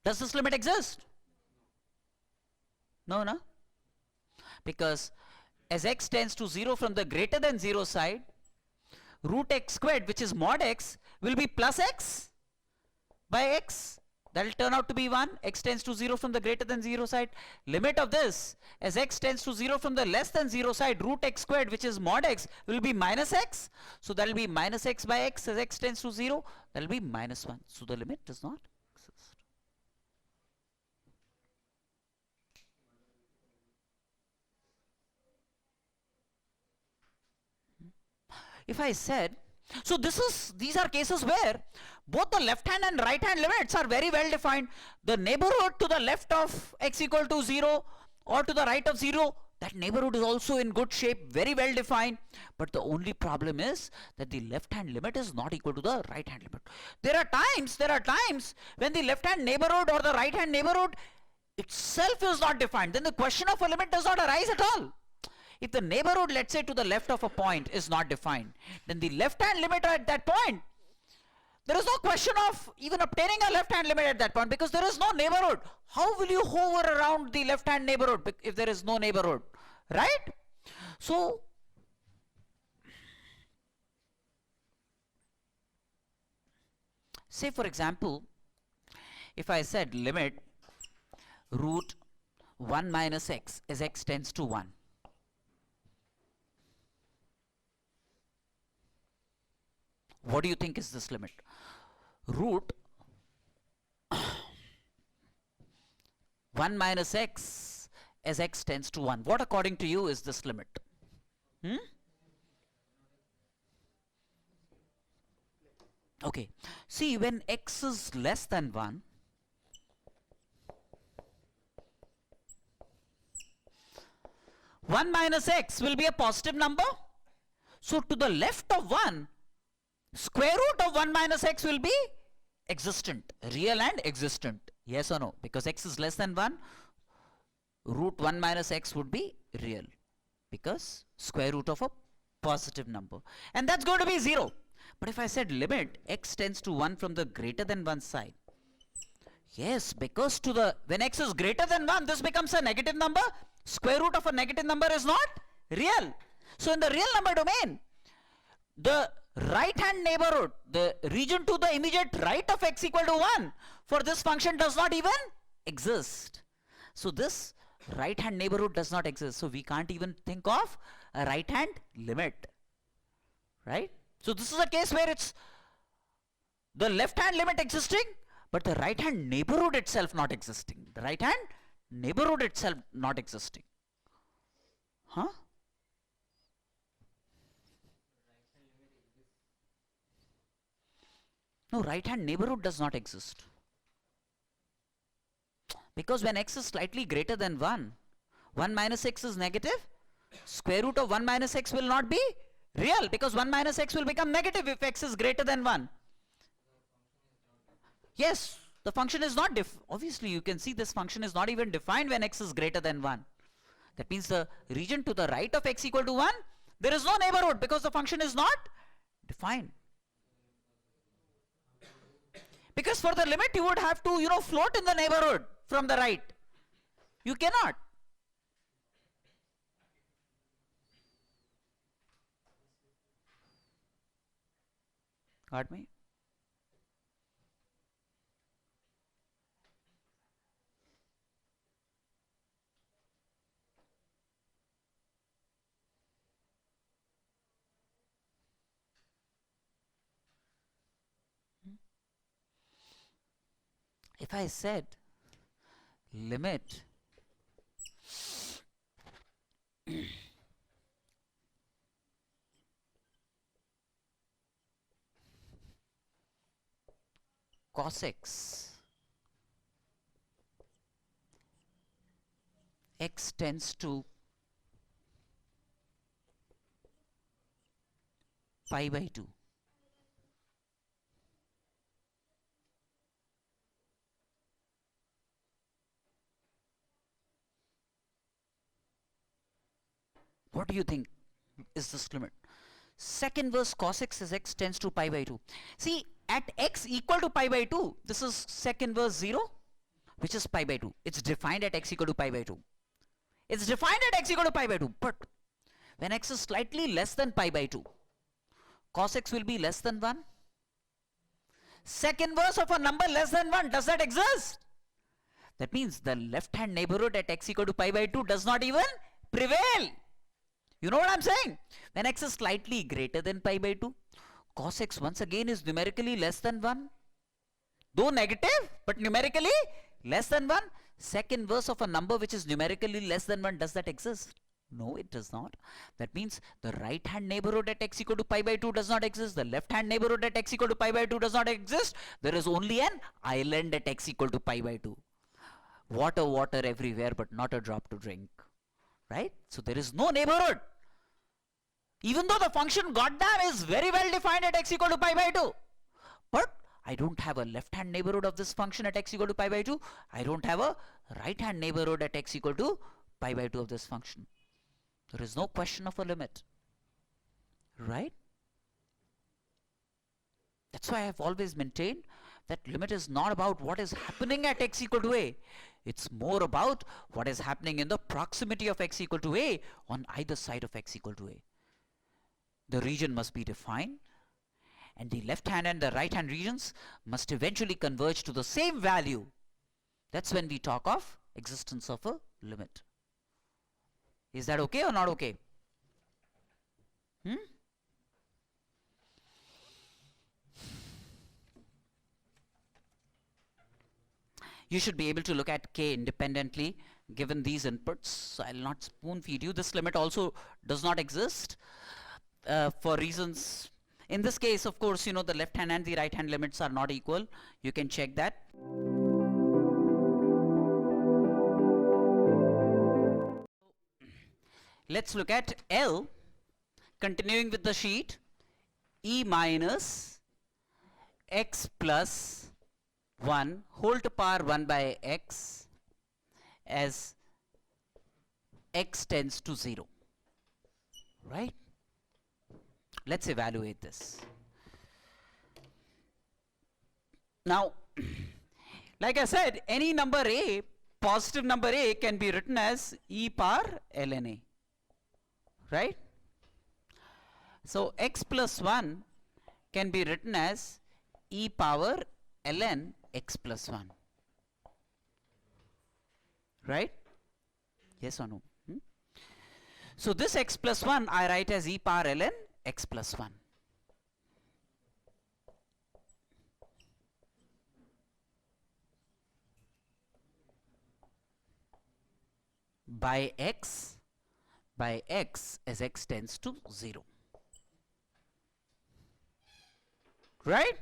does this limit exist? No, no. Because as x tends to 0 from the greater than 0 side, root x squared, which is mod x, will be plus x by x. That will turn out to be 1. X tends to 0 from the greater than 0 side. Limit of this, as x tends to 0 from the less than 0 side, root x squared, which is mod x, will be minus x. So that will be minus x by x as x tends to 0. That will be minus 1. So the limit does not exist. If I said, so these are cases where both the left hand and right hand limits are very well defined. The neighborhood to the left of x equal to 0 or to the right of 0, that neighborhood is also in good shape, very well defined. But the only problem is that the left hand limit is not equal to the right hand limit. There are times when the left hand neighborhood or the right hand neighborhood itself is not defined. Then the question of a limit does not arise at all. If the neighborhood, let's say to the left of a point, is not defined, then the left hand limit at that point, there is no question of even obtaining a left hand limit at that point, because there is no neighborhood. How will you hover around the left hand neighborhood if there is no neighborhood, right? So say for example, if I said limit root 1 minus x as x tends to 1, what do you think is this limit? Root 1 minus x as x tends to 1. What according to you is this limit? Okay. See, when x is less than 1, one minus x will be a positive number. So to the left of 1, square root of 1 minus x will be existent, real and existent. Yes or no? Because x is less than 1, root 1 minus x would be real, because square root of a positive number. And that's going to be 0. But if I said limit x tends to 1 from the greater than 1 side, yes, because to the, when x is greater than 1, this becomes a negative number. Square root of a negative number is not real. So in the real number domain, the right hand neighborhood, the region to the immediate right of x equal to 1 for this function does not even exist. So this right hand neighborhood does not exist. So we can't even think of a right hand limit, right? So this is a case where it's the left hand limit existing, but the right hand neighborhood itself not existing. The right hand neighborhood itself not existing. Huh? No, right hand neighborhood does not exist. Because when x is slightly greater than 1, 1 minus x is negative. Square root of 1 minus x will not be real, because 1 minus x will become negative if x is greater than 1. Yes, the function is not obviously you can see this function is not even defined when x is greater than 1. That means the region to the right of x equal to 1, there is no neighborhood because the function is not defined. Because for the limit you would have to, float in the neighborhood from the right. You cannot. Got me? If I said limit cos x tends to pi by 2. What do you think is this limit? Sec inverse cos x as x tends to pi by 2. See, at x equal to pi by 2, this is sec inverse 0, which is pi by 2. It's defined at x equal to pi by 2. It's defined at x equal to pi by 2. But when x is slightly less than pi by 2, cos x will be less than 1. Sec inverse of a number less than 1, does that exist? That means the left hand neighborhood at x equal to pi by 2 does not even prevail. You know what I'm saying? When x is slightly greater than pi by 2, cos x once again is numerically less than 1. Though negative, but numerically less than 1. Sec inverse of a number which is numerically less than 1, does that exist? No, it does not. That means the right hand neighborhood at x equal to pi by 2 does not exist. The left hand neighborhood at x equal to pi by 2 does not exist. There is only an island at x equal to pi by 2. Water, water everywhere, but not a drop to drink. Right? So there is no neighborhood. Even though the function goddamn is very well defined at x equal to pi by 2. But I don't have a left hand neighborhood of this function at x equal to pi by 2. I don't have a right hand neighborhood at x equal to pi by 2 of this function. There is no question of a limit. Right? That's why I have always maintained that limit is not about what is happening at x equal to a. It's more about what is happening in the proximity of x equal to a on either side of x equal to a. The region must be defined, and the left hand and the right hand regions must eventually converge to the same value. That's when we talk of existence of a limit. Is that okay or not okay? You should be able to look at k independently given these inputs. So I'll not spoon feed you. This limit also does not exist for reasons. In this case, of course, the left hand and the right hand limits are not equal. You can check that. Let's look at L. Continuing with the sheet, e minus x plus 1 whole to power 1 by x as x tends to 0. Right? Let's evaluate this. Now, like I said, any number a, positive number a, can be written as e power ln a. Right? So x plus 1 can be written as e power ln x plus 1. Right? Yes or no? So this x plus 1 I write as e power ln x plus 1. By x as x tends to 0. Right?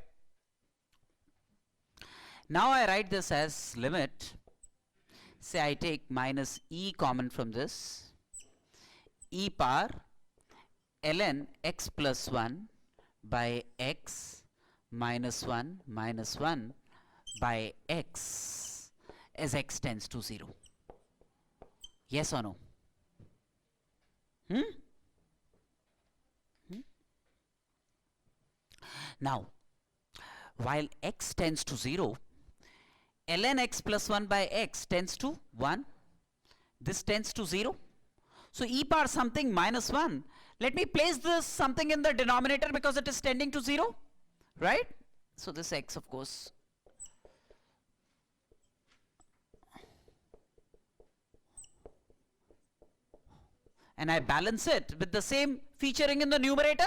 Now I write this as limit. Say I take minus e common from this, e power ln x plus 1 by x minus 1 by x as x tends to 0. Yes or no? Now, while x tends to 0, ln x plus 1 by x tends to 1. This tends to 0. So e power something minus 1. Let me place this something in the denominator because it is tending to 0. Right? So this x, of course, and I balance it with the same featuring in the numerator.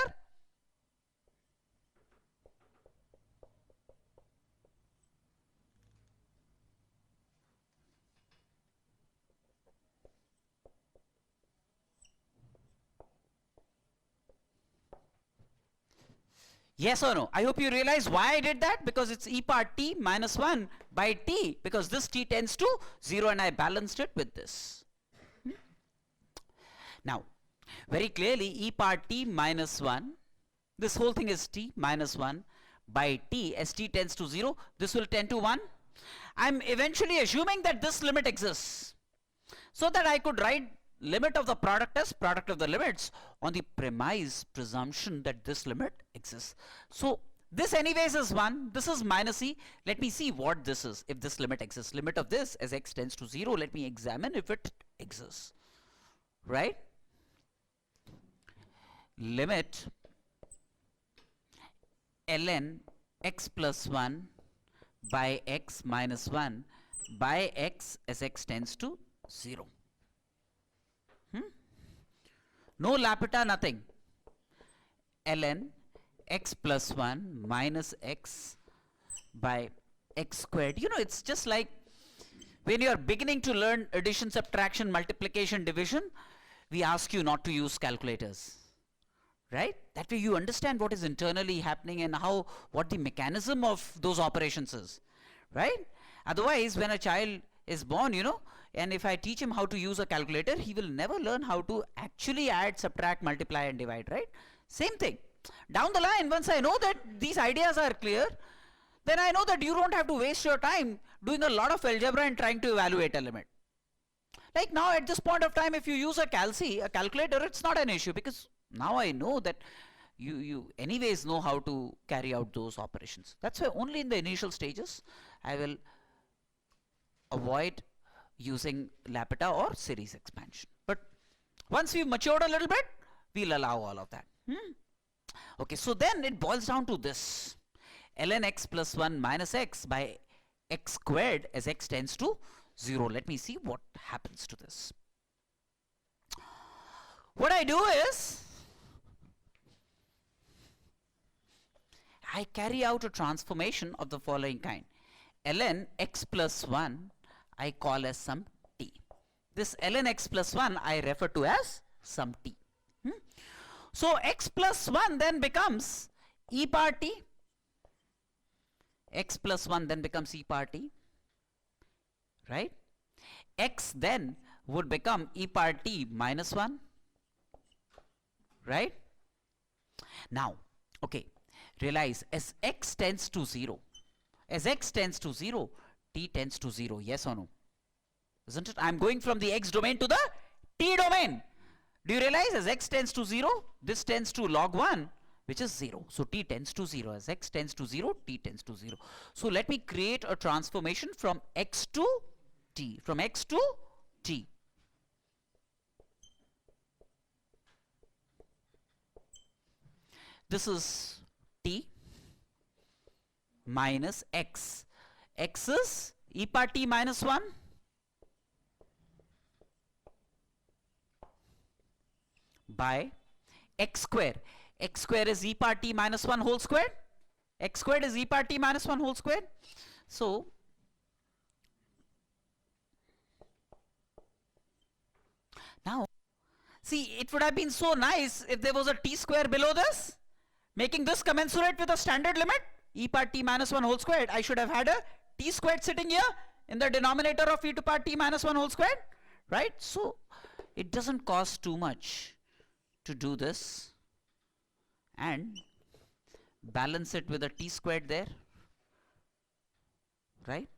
Yes or no? I hope you realize why I did that, because it's e power t minus 1 by t, because this t tends to 0 and I balanced it with this. Now, very clearly e power t minus 1, this whole thing is t minus 1 by t, as t tends to 0, this will tend to 1. I'm eventually assuming that this limit exists, so that I could write limit of the product as product of the limits on the presumption that this limit exists. So this anyways is 1, this is minus e. Let me see what this is, if this limit exists. Limit of this as x tends to 0, let me examine if it exists. Right? Limit ln x plus 1 by x minus 1 by x as x tends to 0. No Lapita, nothing. Ln x plus 1 minus x by x squared. You know, it's just like when you are beginning to learn addition, subtraction, multiplication, division, we ask you not to use calculators. Right? That way you understand what is internally happening and how, what the mechanism of those operations is. Right? Otherwise, when a child is born, you know, and if I teach him how to use a calculator, he will never learn how to actually add, subtract, multiply and divide, right? Same thing. Down the line, once I know that these ideas are clear, then I know that you don't have to waste your time doing a lot of algebra and trying to evaluate a limit. Like now at this point of time, if you use a calculator, it's not an issue, because now I know that you anyways know how to carry out those operations. That's why only in the initial stages, I will avoid using Lapita or series expansion. But once we've matured a little bit, we'll allow all of that. Okay, so then it boils down to this. Ln x plus 1 minus x by x squared as x tends to 0. Let me see what happens to this. What I do is, I carry out a transformation of the following kind. Ln x plus 1 I call as some t. This ln x plus 1 I refer to as some t. So x plus 1 then becomes e power t. X plus 1 then becomes e power t. Right? X then would become e power t minus 1. Right? Now, okay, realize as x tends to 0, t tends to 0, yes or no? Isn't it? I'm going from the x domain to the t domain. Do you realize as x tends to 0, this tends to log 1, which is 0. So t tends to 0. As x tends to 0, t tends to 0. So let me create a transformation from x to t. From x to t. This is t minus x. X is e power t minus 1. by x square. X square is e power t minus 1 whole square. X squared is e power t minus 1 whole square. So now, see, it would have been so nice if there was a t square below this, making this commensurate with a standard limit, e power t minus 1 whole squared. I should have had a t squared sitting here in the denominator of e to power t minus 1 whole squared, right? So it doesn't cost too much to do this and balance it with a t squared there, right?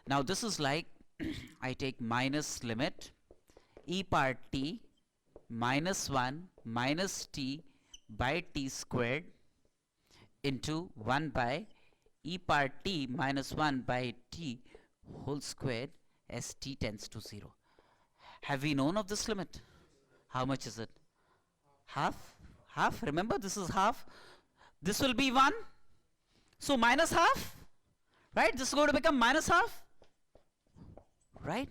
Now this is like I take minus limit e power t minus 1 minus t by t squared into 1 by e power t minus 1 by t whole squared as t tends to 0. Have we known of this limit? How much is it? Half? Half? Remember, this is half. This will be 1. So minus half, right? This is going to become minus half, right?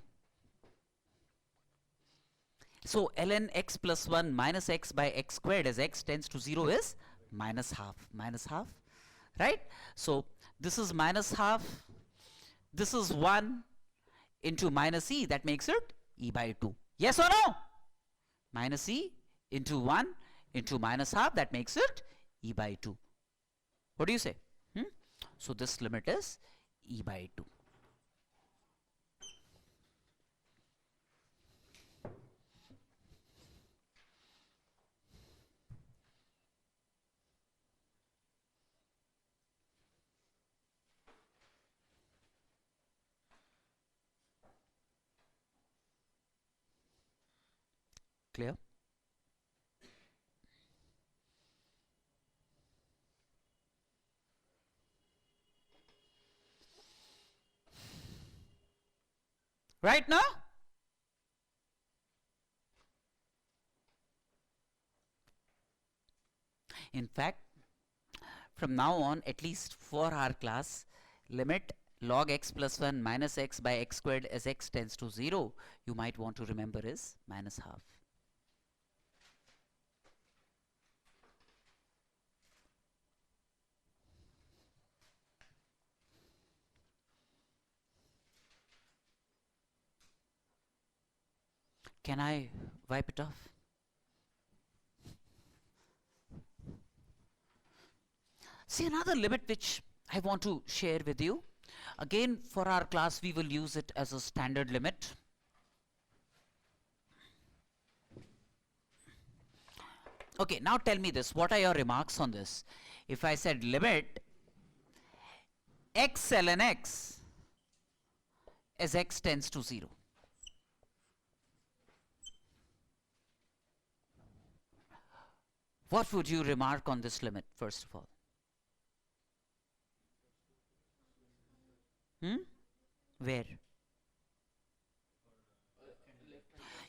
So ln x plus 1 minus x by x squared as x tends to 0 is minus half, right? So this is minus half, this is 1 into minus e, that makes it e by 2. Yes or no? Minus e into 1 into minus half, that makes it e by 2. What do you say? So this limit is e by 2. Clear? Right now? In fact, from now on, at least for our class, limit log x plus 1 minus x by x squared as x tends to 0, you might want to remember is minus half. Can I wipe it off? See, another limit which I want to share with you. Again, for our class, we will use it as a standard limit. Okay, now tell me this. What are your remarks on this? If I said limit x ln x as x tends to 0. What would you remark on this limit, first of all? Where?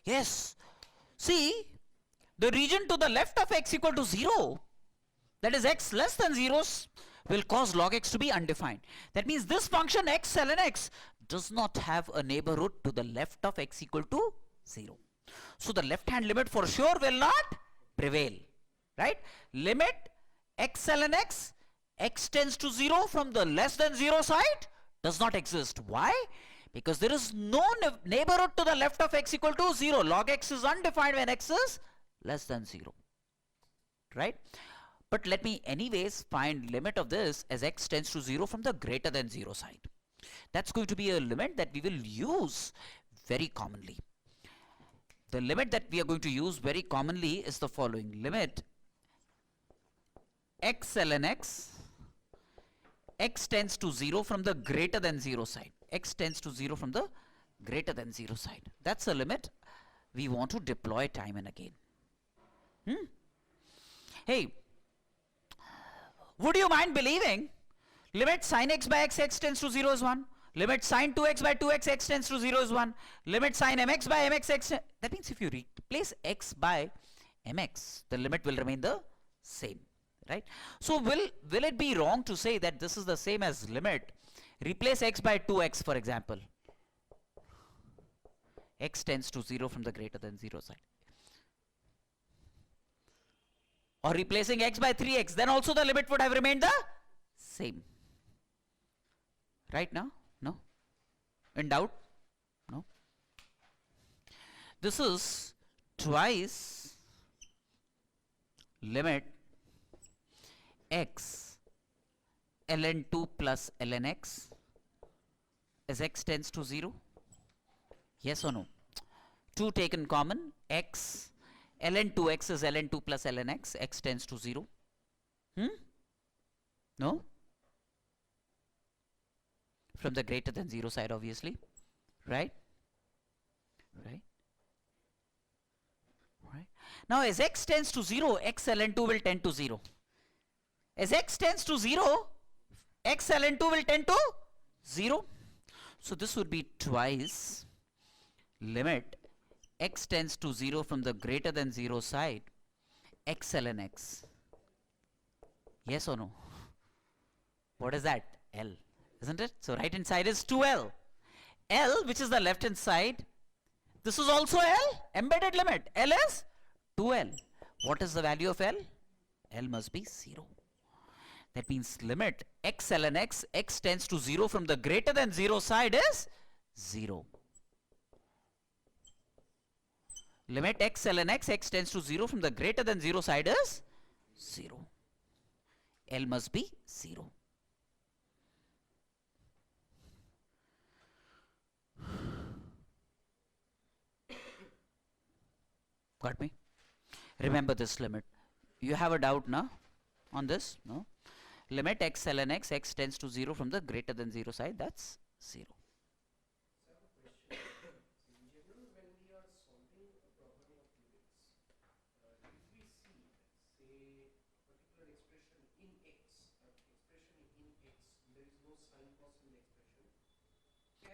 Yes. See, the region to the left of x equal to 0, that is x less than 0, will cause log x to be undefined. That means this function x ln x does not have a neighborhood to the left of x equal to 0. So the left hand limit for sure will not prevail, right? Limit x ln x, x tends to 0 from the less than 0 side does not exist. Why? Because there is no neighborhood to the left of x equal to 0. Log x is undefined when x is less than 0, right? But let me anyways find limit of this as x tends to 0 from the greater than 0 side. That's going to be a limit that we will use very commonly. The limit that we are going to use very commonly is the following. Limit x ln x, x tends to 0 from the greater than 0 side. X tends to 0 from the greater than 0 side. That's a limit we want to deploy time and again. Hey, would you mind believing limit sin x by x, x tends to 0 is 1. Limit sin 2x by 2x, x tends to 0 is 1. Limit sin mx by mx, x. That means if you replace x by mx, the limit will remain the same, right? So will it be wrong to say that this is the same as limit replace x by 2x, for example? x tends to 0 from the greater than 0 side. Or replacing x by 3x, then also the limit would have remained the same. Right now? No? In doubt? No? This is twice limit x ln 2 plus ln x as x tends to 0. Yes or no? 2 taken common, x ln 2x is ln 2 plus ln x, x tends to 0. No? From the greater than 0 side, obviously. Right? Right? Right? Now, as x tends to 0, x ln 2 will tend to 0. As x tends to 0, x ln 2 will tend to 0. So, this would be twice limit x tends to 0 from the greater than 0 side, x ln x. Yes or no? What is that? L, isn't it? So, right hand side is 2L. L, which is the left hand side, this is also L, embedded limit. L is 2L. What is the value of L? L must be 0. That means limit x ln x, x tends to 0 from the greater than 0 side is 0. Limit x ln x, x tends to 0 from the greater than 0 side is 0. L must be 0. Got me? Remember this limit. You have a doubt now on this? No? Limit x ln x, x tends to 0 from the greater than 0 side, that's 0.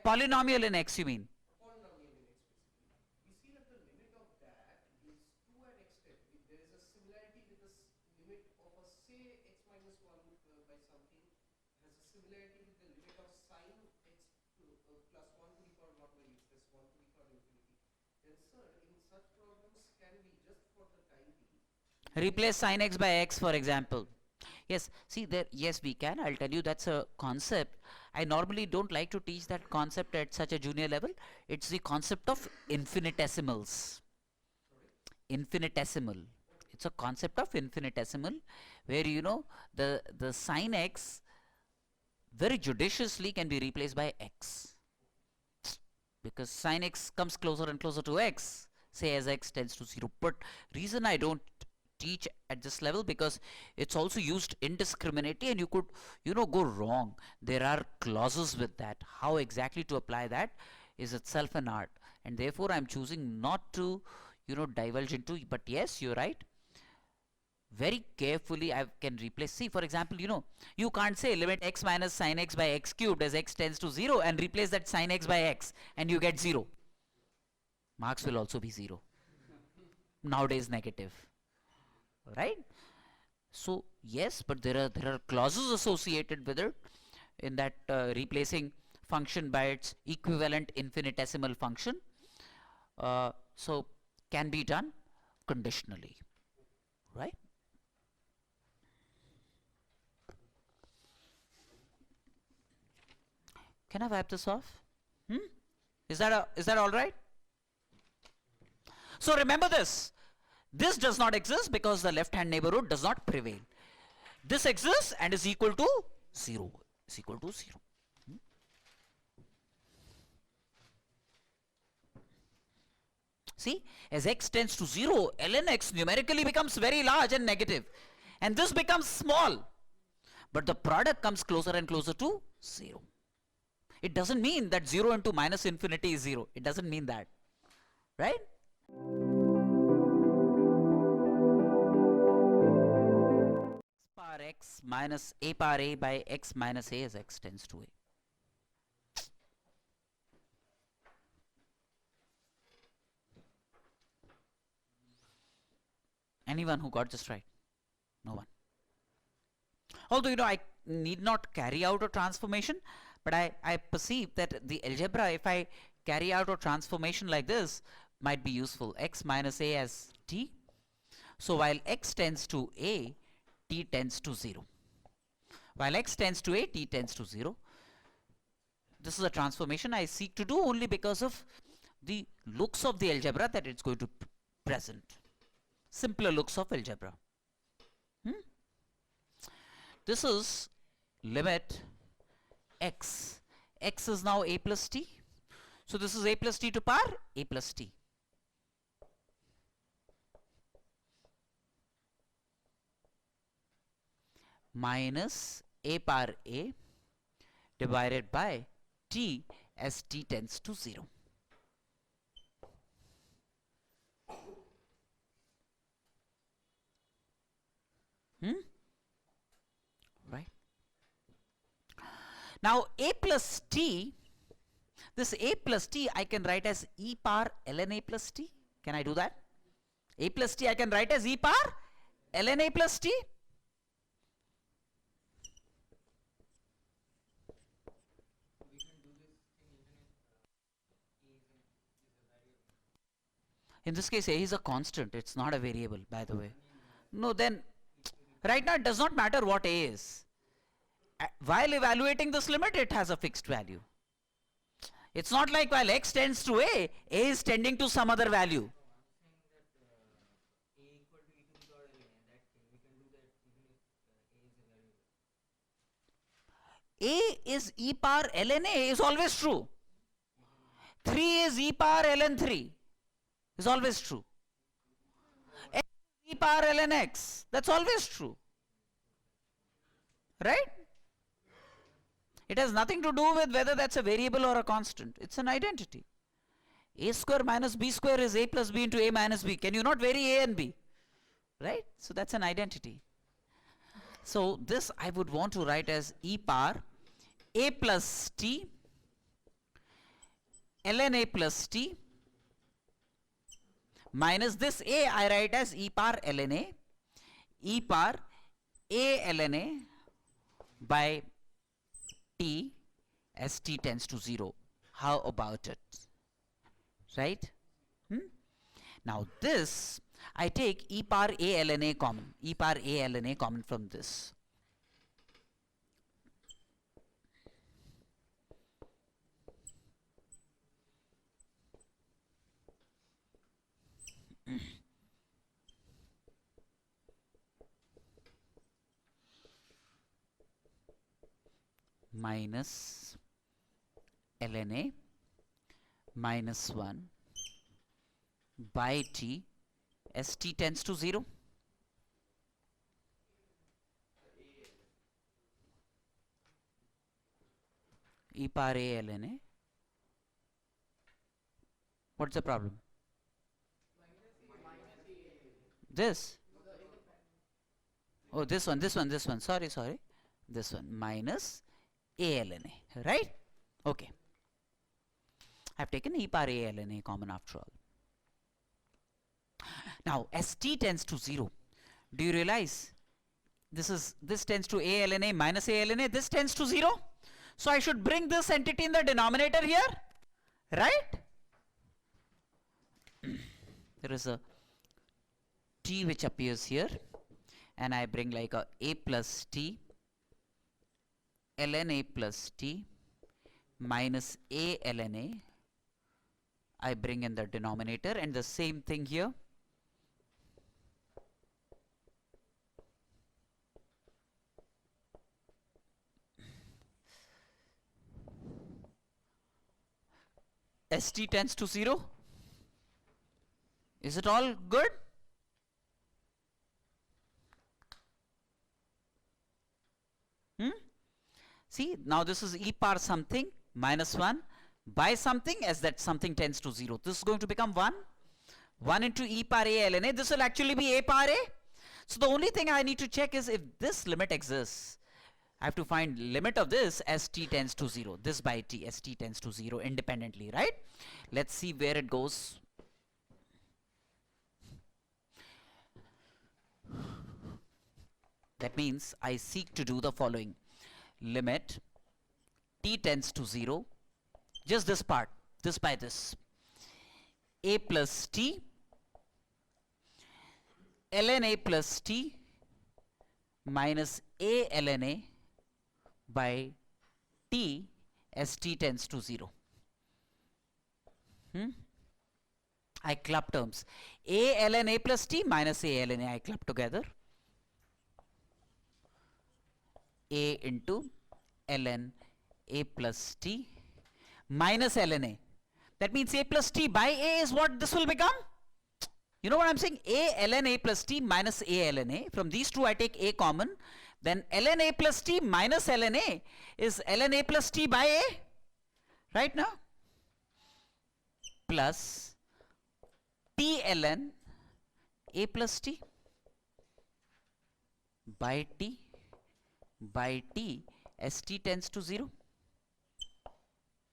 Polynomial in x, you mean? Polynomial in x basically. We see that the limit of that is to an extent. If there is a similarity with the limit of a say x minus 1 by something has a similarity with the limit of sine x plus 1 to the power 1 by x plus 1 to the power infinity. Then sir, in such problems can we just for the time being replace sin x by x, for example? Yes, see there, yes we can. I'll tell you that's a concept. I normally don't like to teach that concept at such a junior level. It's the concept of infinitesimals. Infinitesimal. It's a concept of infinitesimal where you know the sin x very judiciously can be replaced by x. Because sin x comes closer and closer to x, say as x tends to 0. But reason I don't teach at this level because it's also used indiscriminately and you could go wrong. There are clauses with that. How exactly to apply that is itself an art, and therefore I'm choosing not to divulge into. But yes, you're right, very carefully I can replace. See, for example, you can't say limit x minus sin x by x cubed as x tends to 0 and replace that sin x by x and you get 0. Marks will also be 0. Nowadays negative. Right? So yes, but there are clauses associated with it in that replacing function by its equivalent infinitesimal function. So can be done conditionally, right? Can I wipe this off? Is that all right? So remember this. This does not exist because the left hand neighborhood does not prevail. This exists and is equal to 0. Is equal to 0. See, as x tends to 0, ln x numerically becomes very large and negative. And this becomes small. But the product comes closer and closer to 0. It doesn't mean that 0 into minus infinity is 0. It doesn't mean that. Right? Power x minus a power a by x minus a as x tends to a. Anyone who got this right? No one. Although I need not carry out a transformation, but I perceive that the algebra, if I carry out a transformation like this might be useful. X minus a as t. So while x tends to a, t tends to 0. While x tends to a, t tends to 0. This is a transformation I seek to do only because of the looks of the algebra that it's going to present. Simpler looks of algebra. This is limit x. X is now a plus t. So this is a plus t to power a plus t. Minus a power a divided by t as t tends to 0. Right? Now a plus t, this a plus t I can write as e power ln a plus t. Can I do that? A plus t I can write as e power ln a plus t. In this case, a is a constant. It's not a variable, by the way. No, then, right now it does not matter what a is. While evaluating this limit, it has a fixed value. It's not like while x tends to a is tending to some other value. A is e power ln a is always true. 3 is e power ln 3 is always true. X is e power ln x, that's always true. Right? It has nothing to do with whether that's a variable or a constant. It's an identity. A square minus b square is a plus b into a minus b. Can you not vary a and b? Right? So that's an identity. So this I would want to write as e power a plus t ln a plus t minus this a I write as e power ln a, e power a ln a by t as t tends to 0. How about it? Right? Now this I take e power a ln a common, e power a ln a common from this. Minus ln a minus 1 by t as t tends to 0. E power a ln a. What's the problem? This. Oh, this one. Sorry. This one minus a ln a. Right? Okay. I've taken e power a ln a common after all. Now, as t tends to 0, do you realize this tends to a ln a minus a ln a, this tends to 0. So I should bring this entity in the denominator here, right? There is a t which appears here, and I bring like a plus t ln a plus t minus a ln a. I bring in the denominator, and the same thing here. As t tends to 0. Is it all good? See, now this is e power something minus 1 by something as that something tends to 0. This is going to become 1. 1 into e power a ln a. This will actually be a power a. So the only thing I need to check is if this limit exists. I have to find limit of this as t tends to 0. This by t as t tends to 0 independently, right? Let's see where it goes. That means I seek to do the following. Limit t tends to 0, just this part. this by this. A plus T ln A plus T minus A ln A by T as T tends to 0. I club terms. A ln A plus T minus A ln A I club together. A into ln A plus T minus ln A. That means A plus T by A is what this will become. You know what I'm saying? A ln A plus T minus A ln A. From these two I take A common. Then ln A plus T minus ln A is ln A plus T by A. Right now? Plus T ln A plus T by T as T tends to 0.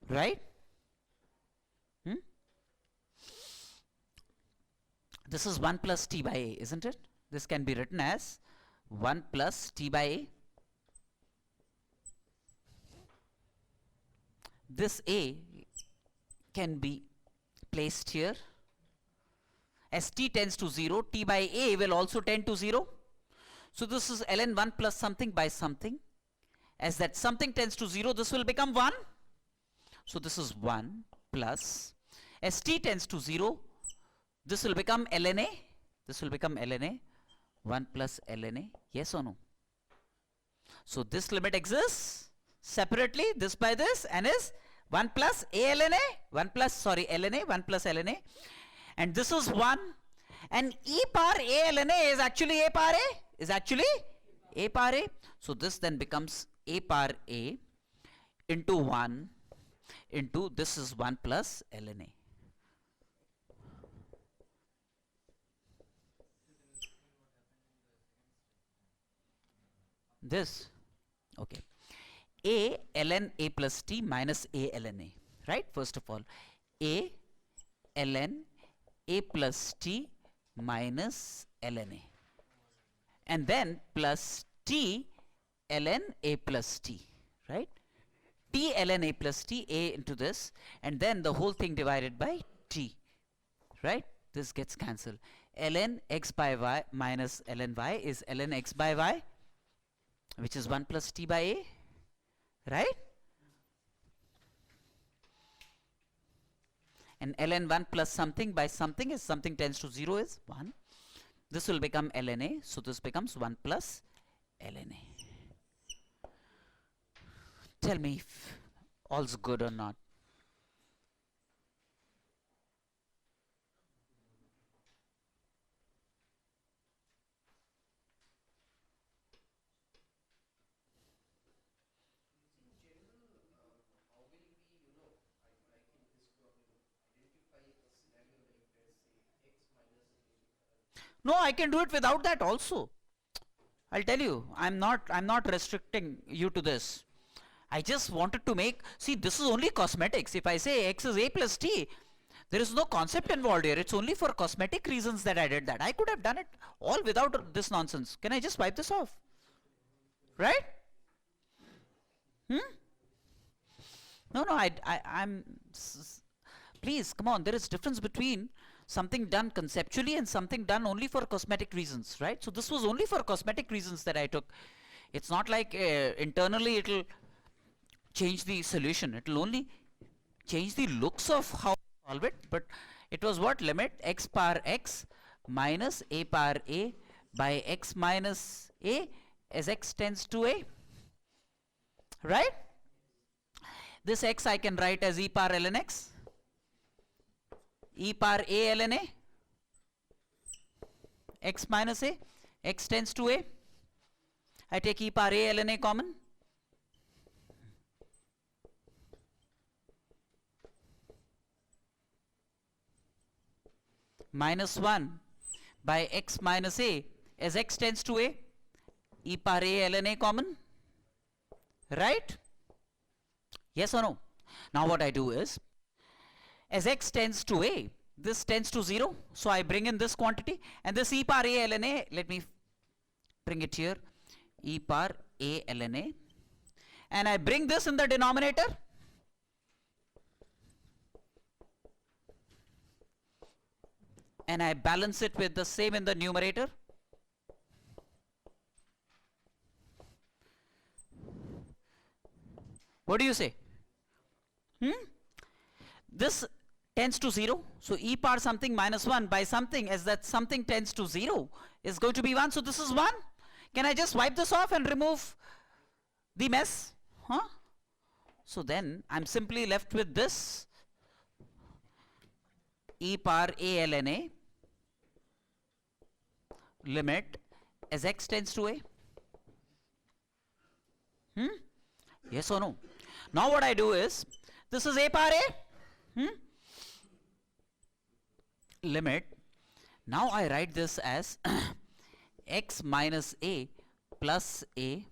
Right? This is 1 plus T by A, isn't it? This can be written as 1 plus T by A. This A can be placed here. As T tends to 0, T by A will also tend to 0. So this is ln 1 plus something by something. As that something tends to 0, this will become 1. So this is 1 plus. As T tends to 0, this will become ln A. This will become ln A. 1 plus ln A. Yes or no? So this limit exists separately, this by this, and is 1 plus A ln A. 1 plus, ln A. 1 plus ln A. And this is 1. And E power A ln A is actually A power A. Is actually A power A. So this then becomes A power A into 1 into this is 1 plus ln A. This, okay. A ln A plus T minus A ln A, right? First of all, A ln A plus T minus ln A, and then plus T ln A plus T, right? T ln A plus T, A into this, and then the whole thing divided by T, right? This gets cancelled. Ln x by y minus ln y is ln x by y, which is 1 plus T by A, right? And ln 1 plus something by something is something tends to 0 is 1. This will become ln A, so this becomes 1 plus ln A. Tell me if all's good or not. No, I can do it without that also. I'll tell you, I'm not restricting you to this. I just wanted to make, see, this is only cosmetics. If I say x is A plus T, there is no concept involved here. It's only for cosmetic reasons that I did that. I could have done it all without this nonsense. Can I just wipe this off? Right? No, I'm, please, come on, there is difference between something done conceptually and something done only for cosmetic reasons, right? So this was only for cosmetic reasons that I took. It's not like internally it'll change the solution. It'll only change the looks of how to solve it, but it was what? Limit x power x minus A power A by x minus A as x tends to A, right? This x I can write as e power ln x, e power A ln A, x minus A, x tends to A. I take e power A ln A common. Minus 1 by x minus A as x tends to A, e power A ln A common, right? Yes or no? Now what I do is, as x tends to A, this tends to 0, so I bring in this quantity, and this e power A ln A, let me bring it here, e power A ln A, and I bring this in the denominator, and I balance it with the same in the numerator. What do you say? This tends to 0, so e power something minus 1 by something, as that something tends to 0, is going to be 1, so this is 1. Can I just wipe this off and remove the mess? So then I'm simply left with this e power a ln a limit as x tends to a. Yes or no? Now what I do is, this is a power a, limit. Now I write this as x minus a plus a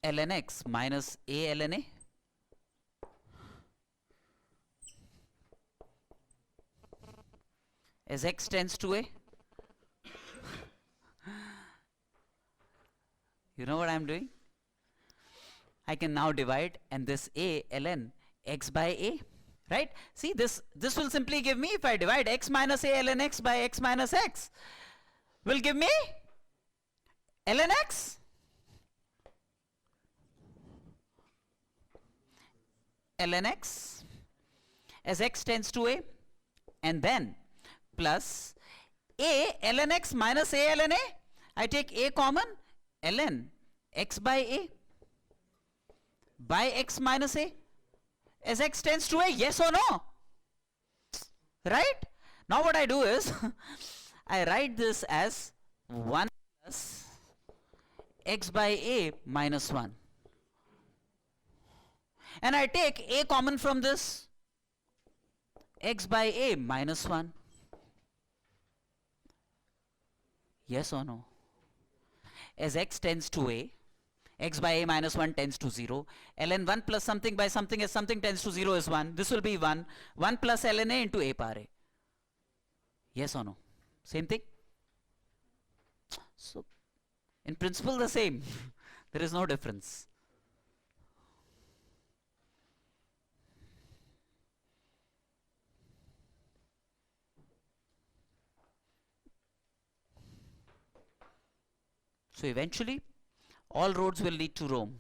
ln x minus a ln a. As x tends to a. You know what I'm doing? I can now divide, and this a ln x by a, right? See, this will simply give me, if I divide x minus a ln x by x minus x, will give me ln x ln x as x tends to a, and then plus a ln x minus a ln a. I take a common, ln x by a by x minus a as x tends to a. Yes or no? Right? Now what I do is I write this as 1 plus x by a minus 1, and I take a common from this, x by a minus 1. Yes or no? As x tends to a, x by a minus 1 tends to 0. ln 1 plus something by something as something tends to 0 is 1. This will be 1. 1 plus ln a into a power a. Yes or no? Same thing? So, in principle the same. There is no difference. So eventually, all roads will lead to Rome.